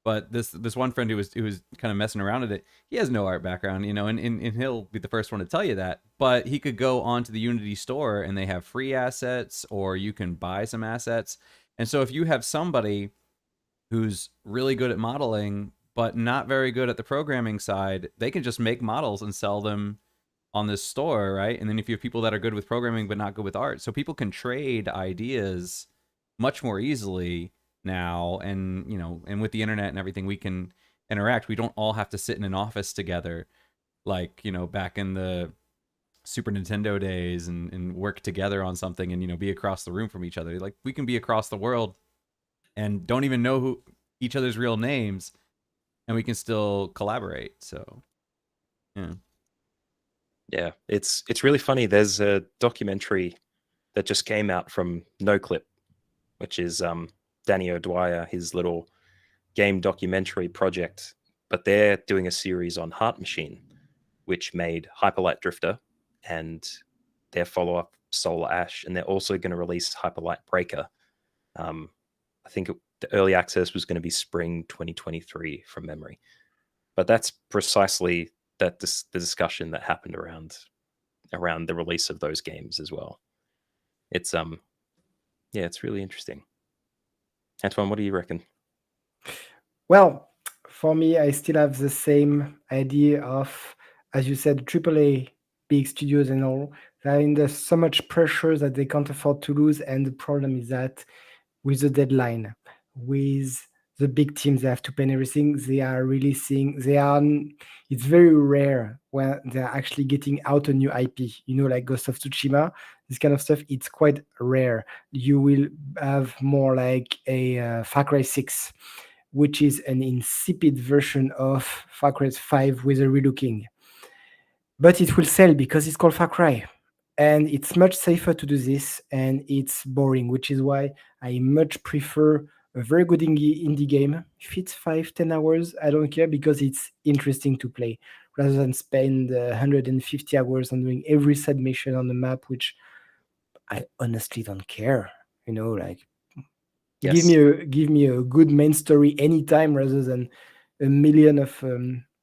But this one friend who was kind of messing around at it, he has no art background, and he'll be the first one to tell you that. But he could go onto the Unity store and they have free assets, or you can buy some assets. And so if you have somebody who's really good at modeling but not very good at the programming side, they can just make models and sell them on this store, right? And then if you have people that are good with programming but not good with art, so people can trade ideas much more easily now. And and with the internet and everything, we can interact. We don't all have to sit in an office together like back in the Super Nintendo days and work together on something and be across the room from each other. Like, we can be across the world and don't even know who each other's real names, and we can still collaborate. So yeah, it's really funny. There's a documentary that just came out from NoClip, which is Danny O'Dwyer, his little game documentary project. But they're doing a series on Heart Machine, which made Hyperlight Drifter and their follow-up Solar Ash, and they're also going to release Hyperlight Breaker. I think the early access was going to be spring 2023 from memory. But that's precisely the discussion that happened around the release of those games as well. It's it's really interesting. Antoine, what do you reckon? Well, for me, I still have the same idea of, as you said, AAA big studios and all. They're under so much pressure that they can't afford to lose. And the problem is that with the deadline, with the big teams, they have to pay everything. They are releasing. It's very rare when they're actually getting out a new IP. Like Ghost of Tsushima, this kind of stuff. It's quite rare. You will have more like a Far Cry 6, which is an insipid version of Far Cry 5 with a relooking. But it will sell because it's called Far Cry. And it's much safer to do this, and it's boring, which is why I much prefer a very good indie game. If it's 5-10 hours, I don't care because it's interesting to play rather than spend 150 hours on doing every side mission on the map, which I honestly don't care. Like give me a good main story anytime rather than a million of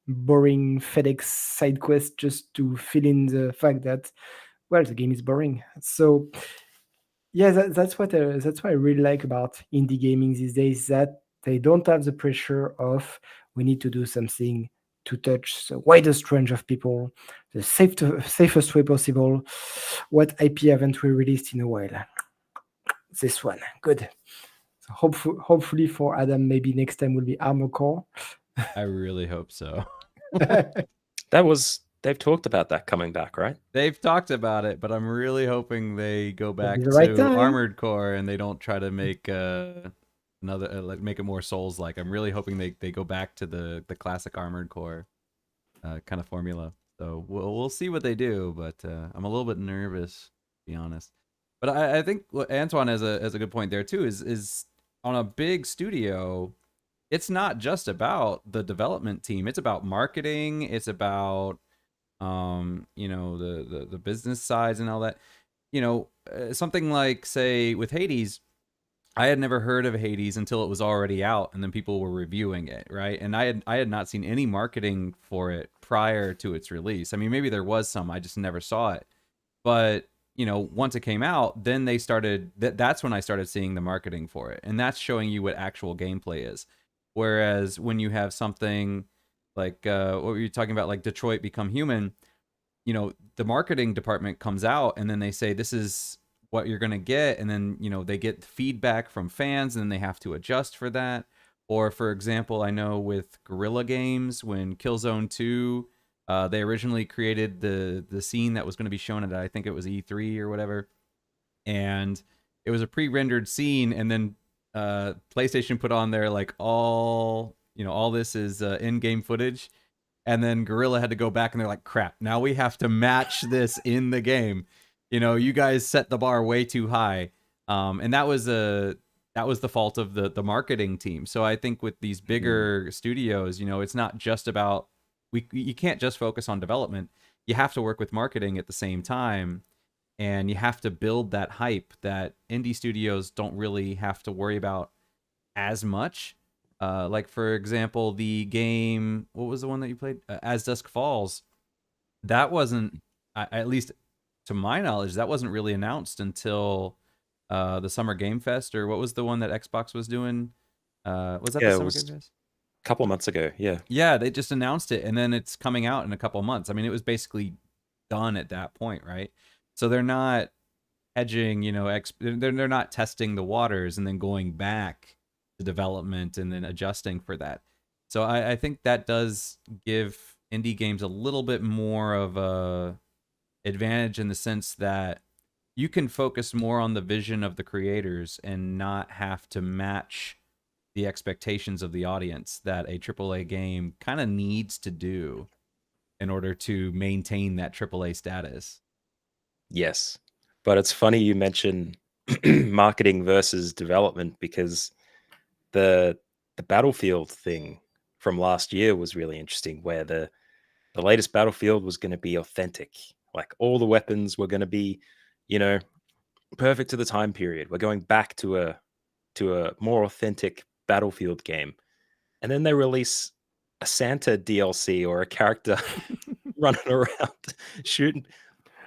boring FedEx side quests just to fill in the fact that the game is boring. So yeah, that's what I really like about indie gaming these days, that they don't have the pressure of we need to do something to touch the widest range of people, the safest way possible. What IP haven't we released in a while? This one, good. So hopefully for Adam, maybe next time will be Armored Core. I really hope so. They've talked about that coming back, right? They've talked about it, but I'm really hoping they go back the right to time. Armored Core and they don't try to make another make it more Souls-like. I'm really hoping they go back to the classic Armored Core kind of formula. So we'll see what they do, but I'm a little bit nervous, to be honest. But I think what Antoine has a good point there too. Is on a big studio, it's not just about the development team. It's about marketing. It's about the business sides and all that. Something like, say, with Hades, I had never heard of Hades until it was already out, and then people were reviewing it, right? And I had not seen any marketing for it prior to its release. I mean, maybe there was some, I just never saw it. But once it came out, then they started. That's when I started seeing the marketing for it, and that's showing you what actual gameplay is. Whereas when you have something like what were you talking about, like Detroit Become Human, the marketing department comes out and then they say this is what you're going to get, and then they get feedback from fans and then they have to adjust for that. Or for example, I know with Guerrilla Games, when Killzone 2, they originally created the scene that was going to be shown at, I think it was E3 or whatever, and it was a pre-rendered scene, and then PlayStation put on there like all this is in-game footage, and then Guerrilla had to go back and they're like, crap, now we have to match this in the game. You guys set the bar way too high, and that was the fault of the marketing team. So I think with these bigger studios, it's not just about you can't just focus on development. You have to work with marketing at the same time, and you have to build that hype that indie studios don't really have to worry about as much. Like, for example, the game, what was the one that you played? As Dusk Falls. That wasn't, at least to my knowledge, that wasn't really announced until the Summer Game Fest, or what was the one that Xbox was doing? Was that the Summer Game Fest? A couple months ago, yeah. Yeah, they just announced it, and then it's coming out in a couple months. I mean, it was basically done at that point, right? So they're not hedging, they're not testing the waters and then going back to development and then adjusting for that. So I think that does give indie games a little bit more of a advantage in the sense that you can focus more on the vision of the creators and not have to match the expectations of the audience that a AAA game kind of needs to do in order to maintain that AAA status. Yes. But it's funny you mention marketing versus development, because the Battlefield thing from last year was really interesting, where the latest Battlefield was going to be authentic. Like, all the weapons were going to be, perfect to the time period. We're going back to a more authentic Battlefield game. And then they release a Santa DLC or a character running around shooting.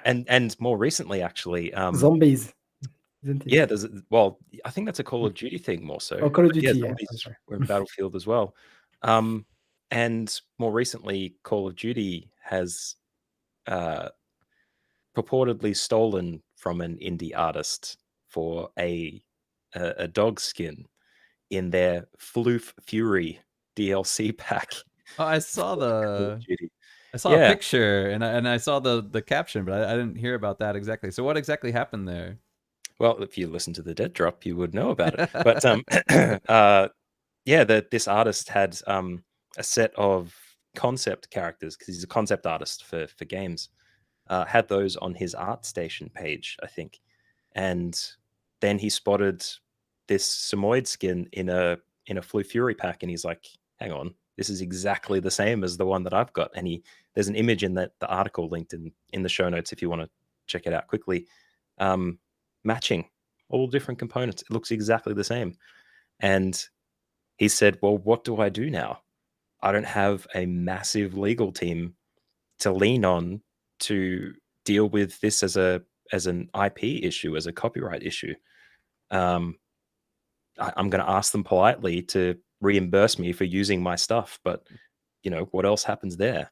And more recently, actually, Zombies, isn't it? yeah, I think that's a Call of Duty thing more so. Or Call of But yeah, Duty, yeah. zombies were in Battlefield as well. And more recently, Call of Duty has purportedly stolen from an indie artist for a dog skin in their Floof Fury DLC pack. Oh, I saw the Duty. I saw a Yeah. picture and I saw the caption, but I didn't hear about that exactly. So what exactly happened there? Well, if you listen to the Dead Drop, you would know about it. But yeah, this artist had a set of concept characters because he's a concept artist for games. Had those on his ArtStation page, I think, and then he spotted this Samoyed skin in a Floo Fury pack, and he's like, "Hang on, this is exactly the same as the one that I've got." And there's an image in the article linked in the show notes if you want to check it out quickly. Matching all different components, it looks exactly the same. And he said, "Well, what do I do now? I don't have a massive legal team to lean on to deal with this as an IP issue, as a copyright issue. I'm going to ask them politely to reimburse me for using my stuff, but what else happens there?"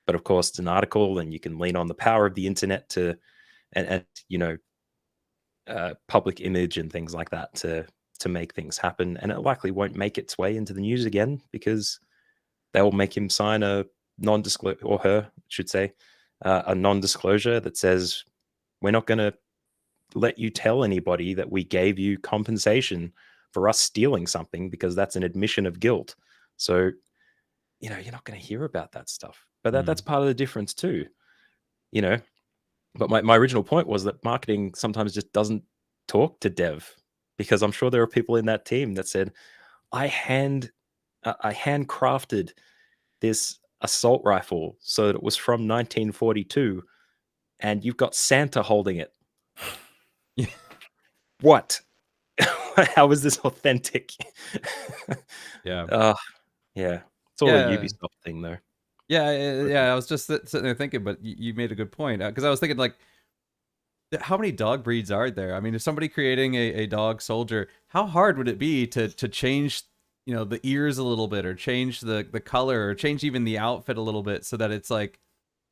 But of course, it's an article, and you can lean on the power of the internet to, and public image and things like that to make things happen. And it likely won't make its way into the news again because they'll make him sign a non-disclosure, or her, I should say, a non-disclosure that says, we're not going to let you tell anybody that we gave you compensation for us stealing something, because that's an admission of guilt. So, you're not going to hear about that stuff. But that's part of the difference too, But my original point was that marketing sometimes just doesn't talk to dev, because I'm sure there are people in that team that said, I handcrafted this assault rifle so that it was from 1942, and you've got Santa holding it. Yeah. What? How is this authentic? Yeah. Yeah. It's all a Ubisoft thing, though. Yeah. I was just sitting there thinking, but you made a good point, because I was thinking, like, how many dog breeds are there? I mean, if somebody creating a dog soldier, how hard would it be to change, the ears a little bit, or change the color, or change even the outfit a little bit, so that it's like,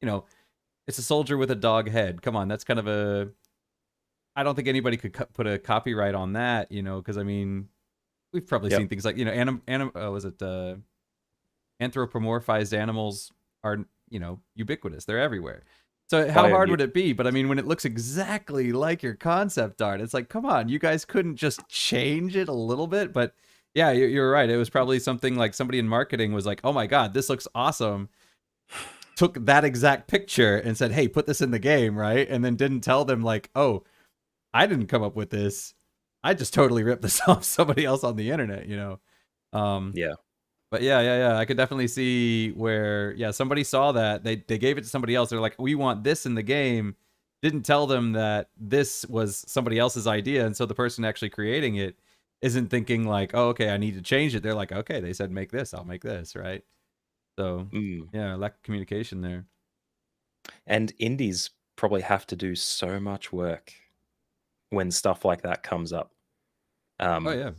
it's a soldier with a dog head. Come on, that's kind of I don't think anybody could put a copyright on that, because I mean, we've probably seen things like, anthropomorphized animals are, ubiquitous. They're everywhere. So how hard would it be? But I mean, when it looks exactly like your concept art, it's like, come on, you guys couldn't just change it a little bit? But yeah, you're right. It was probably something like somebody in marketing was like, oh my God, this looks awesome. Took that exact picture and said, hey, put this in the game, right? And then didn't tell them, like, oh, I didn't come up with this. I just totally ripped this off somebody else on the internet, Yeah. But yeah. I could definitely see where, somebody saw that. They gave it to somebody else. They're like, we want this in the game. Didn't tell them that this was somebody else's idea. And so the person actually creating it isn't thinking like, oh, okay, I need to change it. They're like, okay, they said make this, I'll make this, right? So, yeah, lack of communication there. And indies probably have to do so much work when stuff like that comes up. Oh, yeah.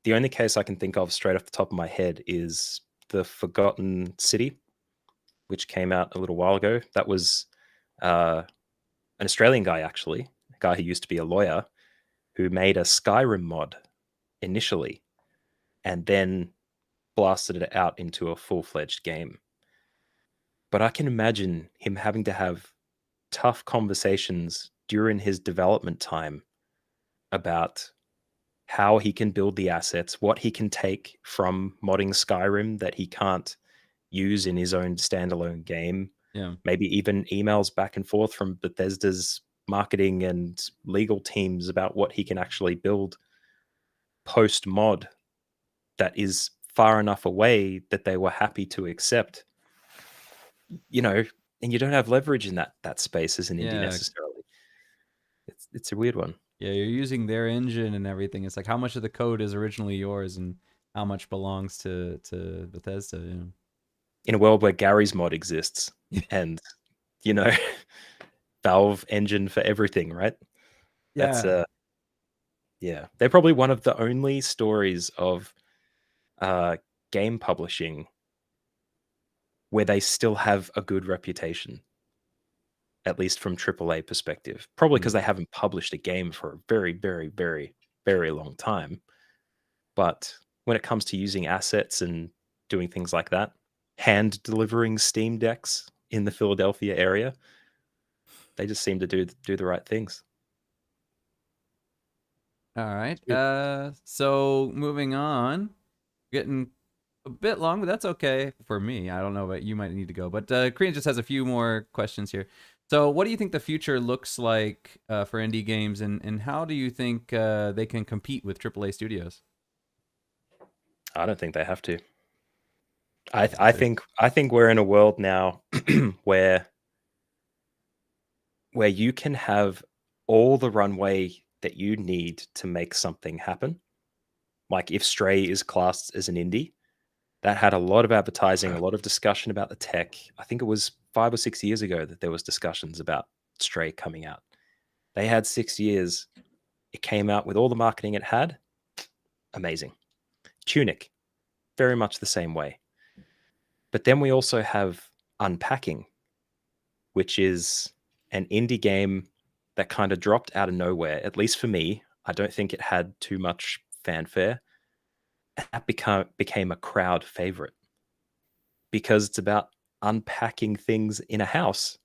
The only case I can think of straight off the top of my head is The Forgotten City, which came out a little while ago. That was an Australian guy, actually, a guy who used to be a lawyer, who made a Skyrim mod initially and then blasted it out into a full-fledged game. But I can imagine him having to have tough conversations during his development time about how he can build the assets, what he can take from modding Skyrim that he can't use in his own standalone game. Yeah. Maybe even emails back and forth from Bethesda's marketing and legal teams about what he can actually build post-mod that is far enough away that they were happy to accept. And you don't have leverage in that space as an indie necessarily. It's a weird one. Yeah, you're using their engine and everything. It's like, how much of the code is originally yours and how much belongs to Bethesda? In a world where Gary's mod exists and, Valve engine for everything, right? Yeah. That's they're probably one of the only stories of game publishing where they still have a good reputation, at least from AAA perspective. Probably because they haven't published a game for a very, very, very, very long time. But when it comes to using assets and doing things like that, hand delivering Steam decks in the Philadelphia area, they just seem to do the right things. All right. So moving on, getting a bit long, but that's okay for me. I don't know, but you might need to go. But Crian just has a few more questions here. So, what do you think the future looks like for indie games, and how do you think they can compete with AAA studios? I don't think they have to. I think we're in a world now where you can have all the runway that you need to make something happen. Like if Stray is classed as an indie, that had a lot of advertising, a lot of discussion about the tech. I think it was 5 or 6 years ago that there was discussions about Stray coming out. They had 6 years. It came out with all the marketing it had. Amazing. Tunic, very much the same way. But then we also have Unpacking, which is an indie game that kind of dropped out of nowhere, at least for me. I don't think it had too much fanfare. And that became a crowd favorite because it's about unpacking things in a house,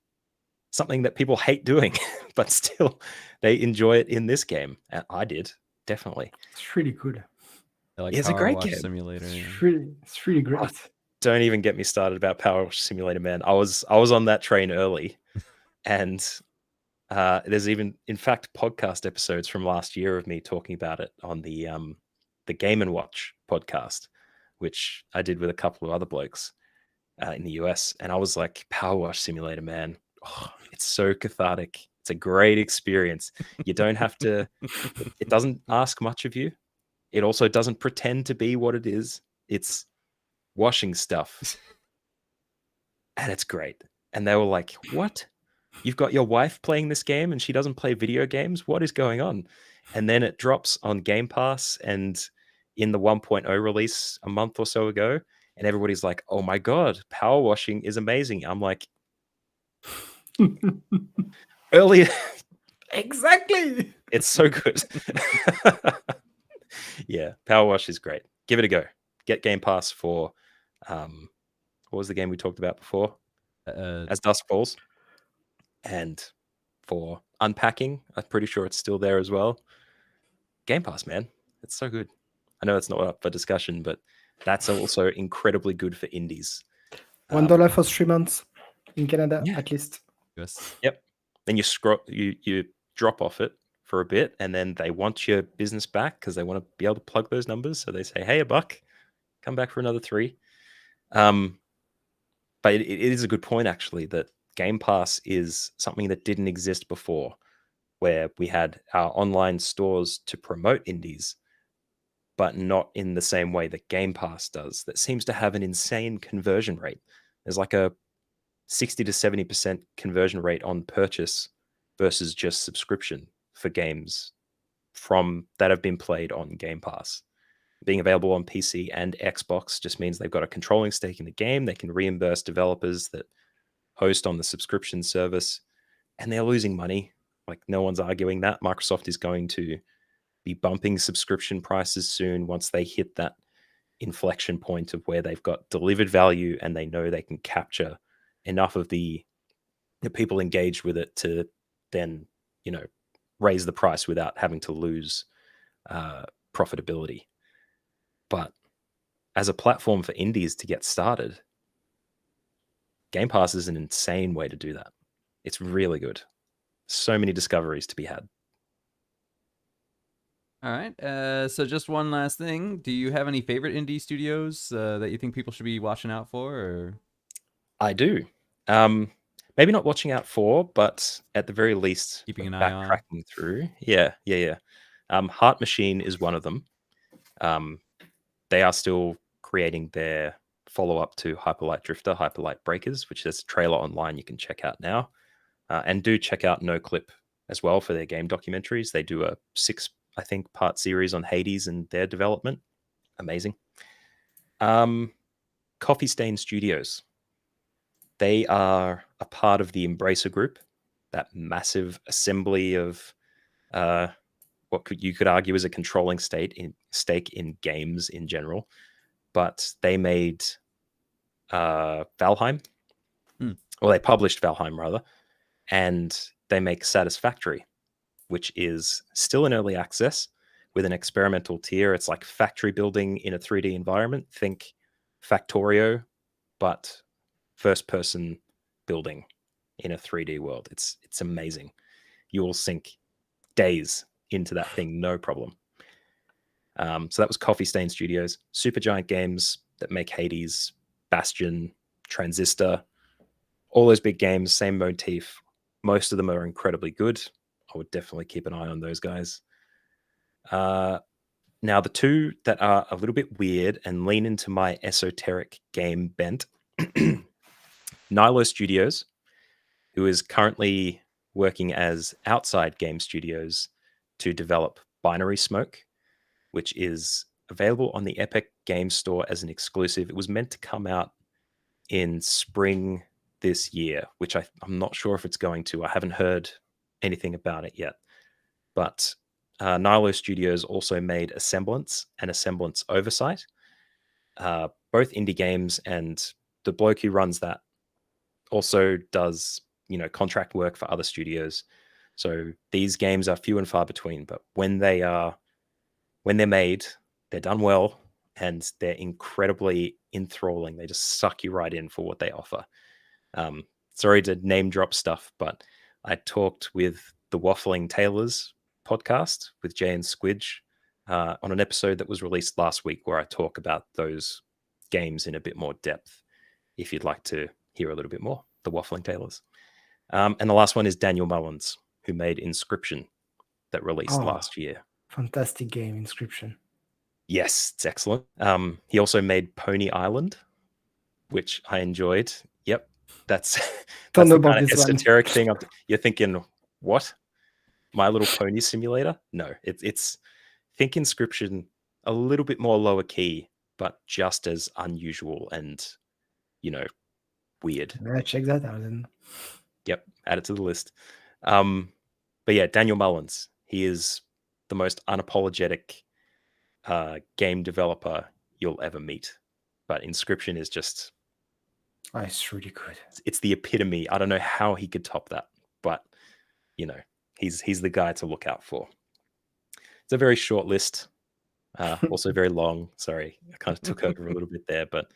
something that people hate doing, but still they enjoy it in this game. And I did, definitely. It's really good. Like It's a Power great Wash game. Simulator. Yeah. It's really great. Don't even get me started about Power Wash Simulator, man. I was on that train early, and there's even, in fact, podcast episodes from last year of me talking about it on the Game and Watch podcast, which I did with a couple of other blokes in the US, and I was like, Power Wash Simulator, man, it's so cathartic. It's a great experience. You don't have to. It doesn't ask much of you. It also doesn't pretend to be what it is. It's washing stuff, and it's great. And they were like, "What? You've got your wife playing this game and she doesn't play video games? What is going on?" And then it drops on Game Pass and in the 1.0 release a month or so ago, and everybody's like, "Oh my god, power washing is amazing." I'm like, earlier, Exactly. it's so good. Yeah, Power Wash is great. Give it a go. Get Game Pass for what was the game we talked about before? As Dusk Falls. And for Unpacking, I'm pretty sure it's still there as well. Game Pass, man. It's so good. I know it's not up for discussion, but that's also incredibly good for indies. $1 for 3 months in Canada, Yeah. at least. Yes. Yep. Then you drop off it for a bit, and then they want your business back because they want to be able to plug those numbers. So they say, "Hey, $1, come back for another 3." But it is a good point, actually, that Game Pass is something that didn't exist before, where we had our online stores to promote indies, but not in the same way that Game Pass does. That seems to have an insane conversion rate. There's like a 60 to 70% conversion rate on purchase versus just subscription for games from that have been played on Game Pass. Being available on PC and Xbox just means they've got a controlling stake in the game. They can reimburse developers that host on the subscription service, and they're losing money. Like, no one's arguing that. Microsoft is going to be bumping subscription prices soon once they hit that inflection point of where they've got delivered value and they know they can capture enough of the people engaged with it to then, raise the price without having to lose profitability. But as a platform for indies to get started, Game Pass is an insane way to do that. It's really good. So many discoveries to be had. All right. So just one last thing. Do you have any favorite indie studios that you think people should be watching out for? Or I do. Maybe not watching out for, but at the very least, keeping an eye on? backtracking through. Yeah. Heart Machine is one of them. They are still creating their follow-up to Hyperlight Drifter, Hyperlight Breakers, which there's a trailer online you can check out now. And do check out No Clip as well for their game documentaries. They do a 6, I think, part series on Hades and their development. Amazing. Coffee Stain Studios. They are a part of the Embracer Group, that massive assembly of you could argue is a controlling stake in games in general. But they made Valheim. Well, they published Valheim rather, and they make Satisfactory, which is still in early access with an experimental tier. It's like factory building in a 3D environment. Think Factorio, but first-person building in a 3D world. It's amazing. You will sink days into that thing, no problem. So that was Coffee Stain Studios. Supergiant Games that make Hades, Bastion, Transistor, all those big games, same motif. Most of them are incredibly good. I would definitely keep an eye on those guys. Now, the two that are a little bit weird and lean into my esoteric game bent, Nilo Studios, who is currently working as Outside Game Studios to develop Binary Smoke, which is available on the Epic Game Store as an exclusive. It was meant to come out in spring this year, which I'm not sure if it's going to. I haven't heard anything about it yet. But Nilo Studios also made Assemblance and Assemblance Oversight, both indie games, and the bloke who runs that also does, contract work for other studios. So these games are few and far between, but when they're made, they're done well, and they're incredibly enthralling. They just suck you right in for what they offer. Sorry to name drop stuff, but I talked with the Waffling Tailors podcast with Jay and Squidge on an episode that was released last week where I talk about those games in a bit more depth, if you'd like to hear a little bit more, the Waffling Tailors. And the last one is Daniel Mullins, who made Inscription that released last year. Fantastic game, Inscription. Yes, it's excellent. He also made Pony Island, which I enjoyed. Yep, that's the kind of esoteric thing. You're thinking, what? My Little Pony Simulator? No, it's think Inscription, a little bit more lower key, but just as unusual and weird. Yeah, check that out then. Yep, add it to the list. But yeah, Daniel Mullins, he is the most unapologetic game developer you'll ever meet. But Inscription is just... it's really good. It's the epitome. I don't know how he could top that, but he's the guy to look out for. It's a very short list, also very long. Sorry, I kind of took over a little bit there, but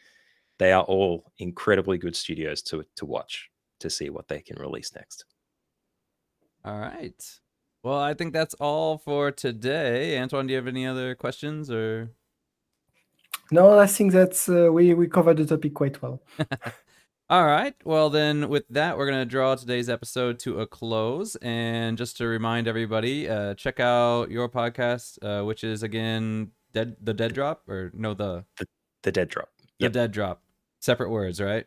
they are all incredibly good studios to watch to see what they can release next. All right. Well, I think that's all for today. Antoine, do you have any other questions or? No, I think that's we covered the topic quite well. All right. Well, then with that, we're going to draw today's episode to a close. And just to remind everybody, check out your podcast, which is, again, the Dead Drop, or no, the Dead Drop. Yep. The Dead Drop. Separate words, right?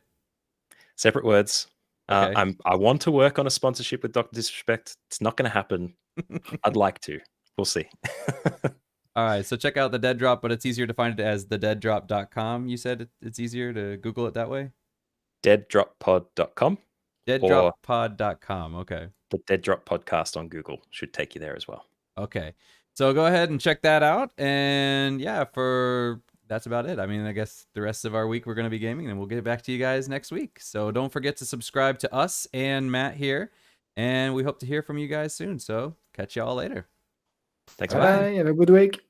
Separate words. Okay. I want to work on a sponsorship with Dr. Disrespect. It's not going to happen. I'd like to. We'll see. All right. So check out the Dead Drop, but it's easier to find it as thedeaddrop.com. You said it's easier to Google it that way? deaddroppod.com. Deaddroppod.com. Okay. The Dead Drop podcast on Google should take you there as well. Okay. So go ahead and check that out. And yeah, that's about it. I mean, I guess the rest of our week we're going to be gaming, and we'll get back to you guys next week. So don't forget to subscribe to us and Matt here. And we hope to hear from you guys soon. So catch you all later. Thanks. Bye. Have a good week.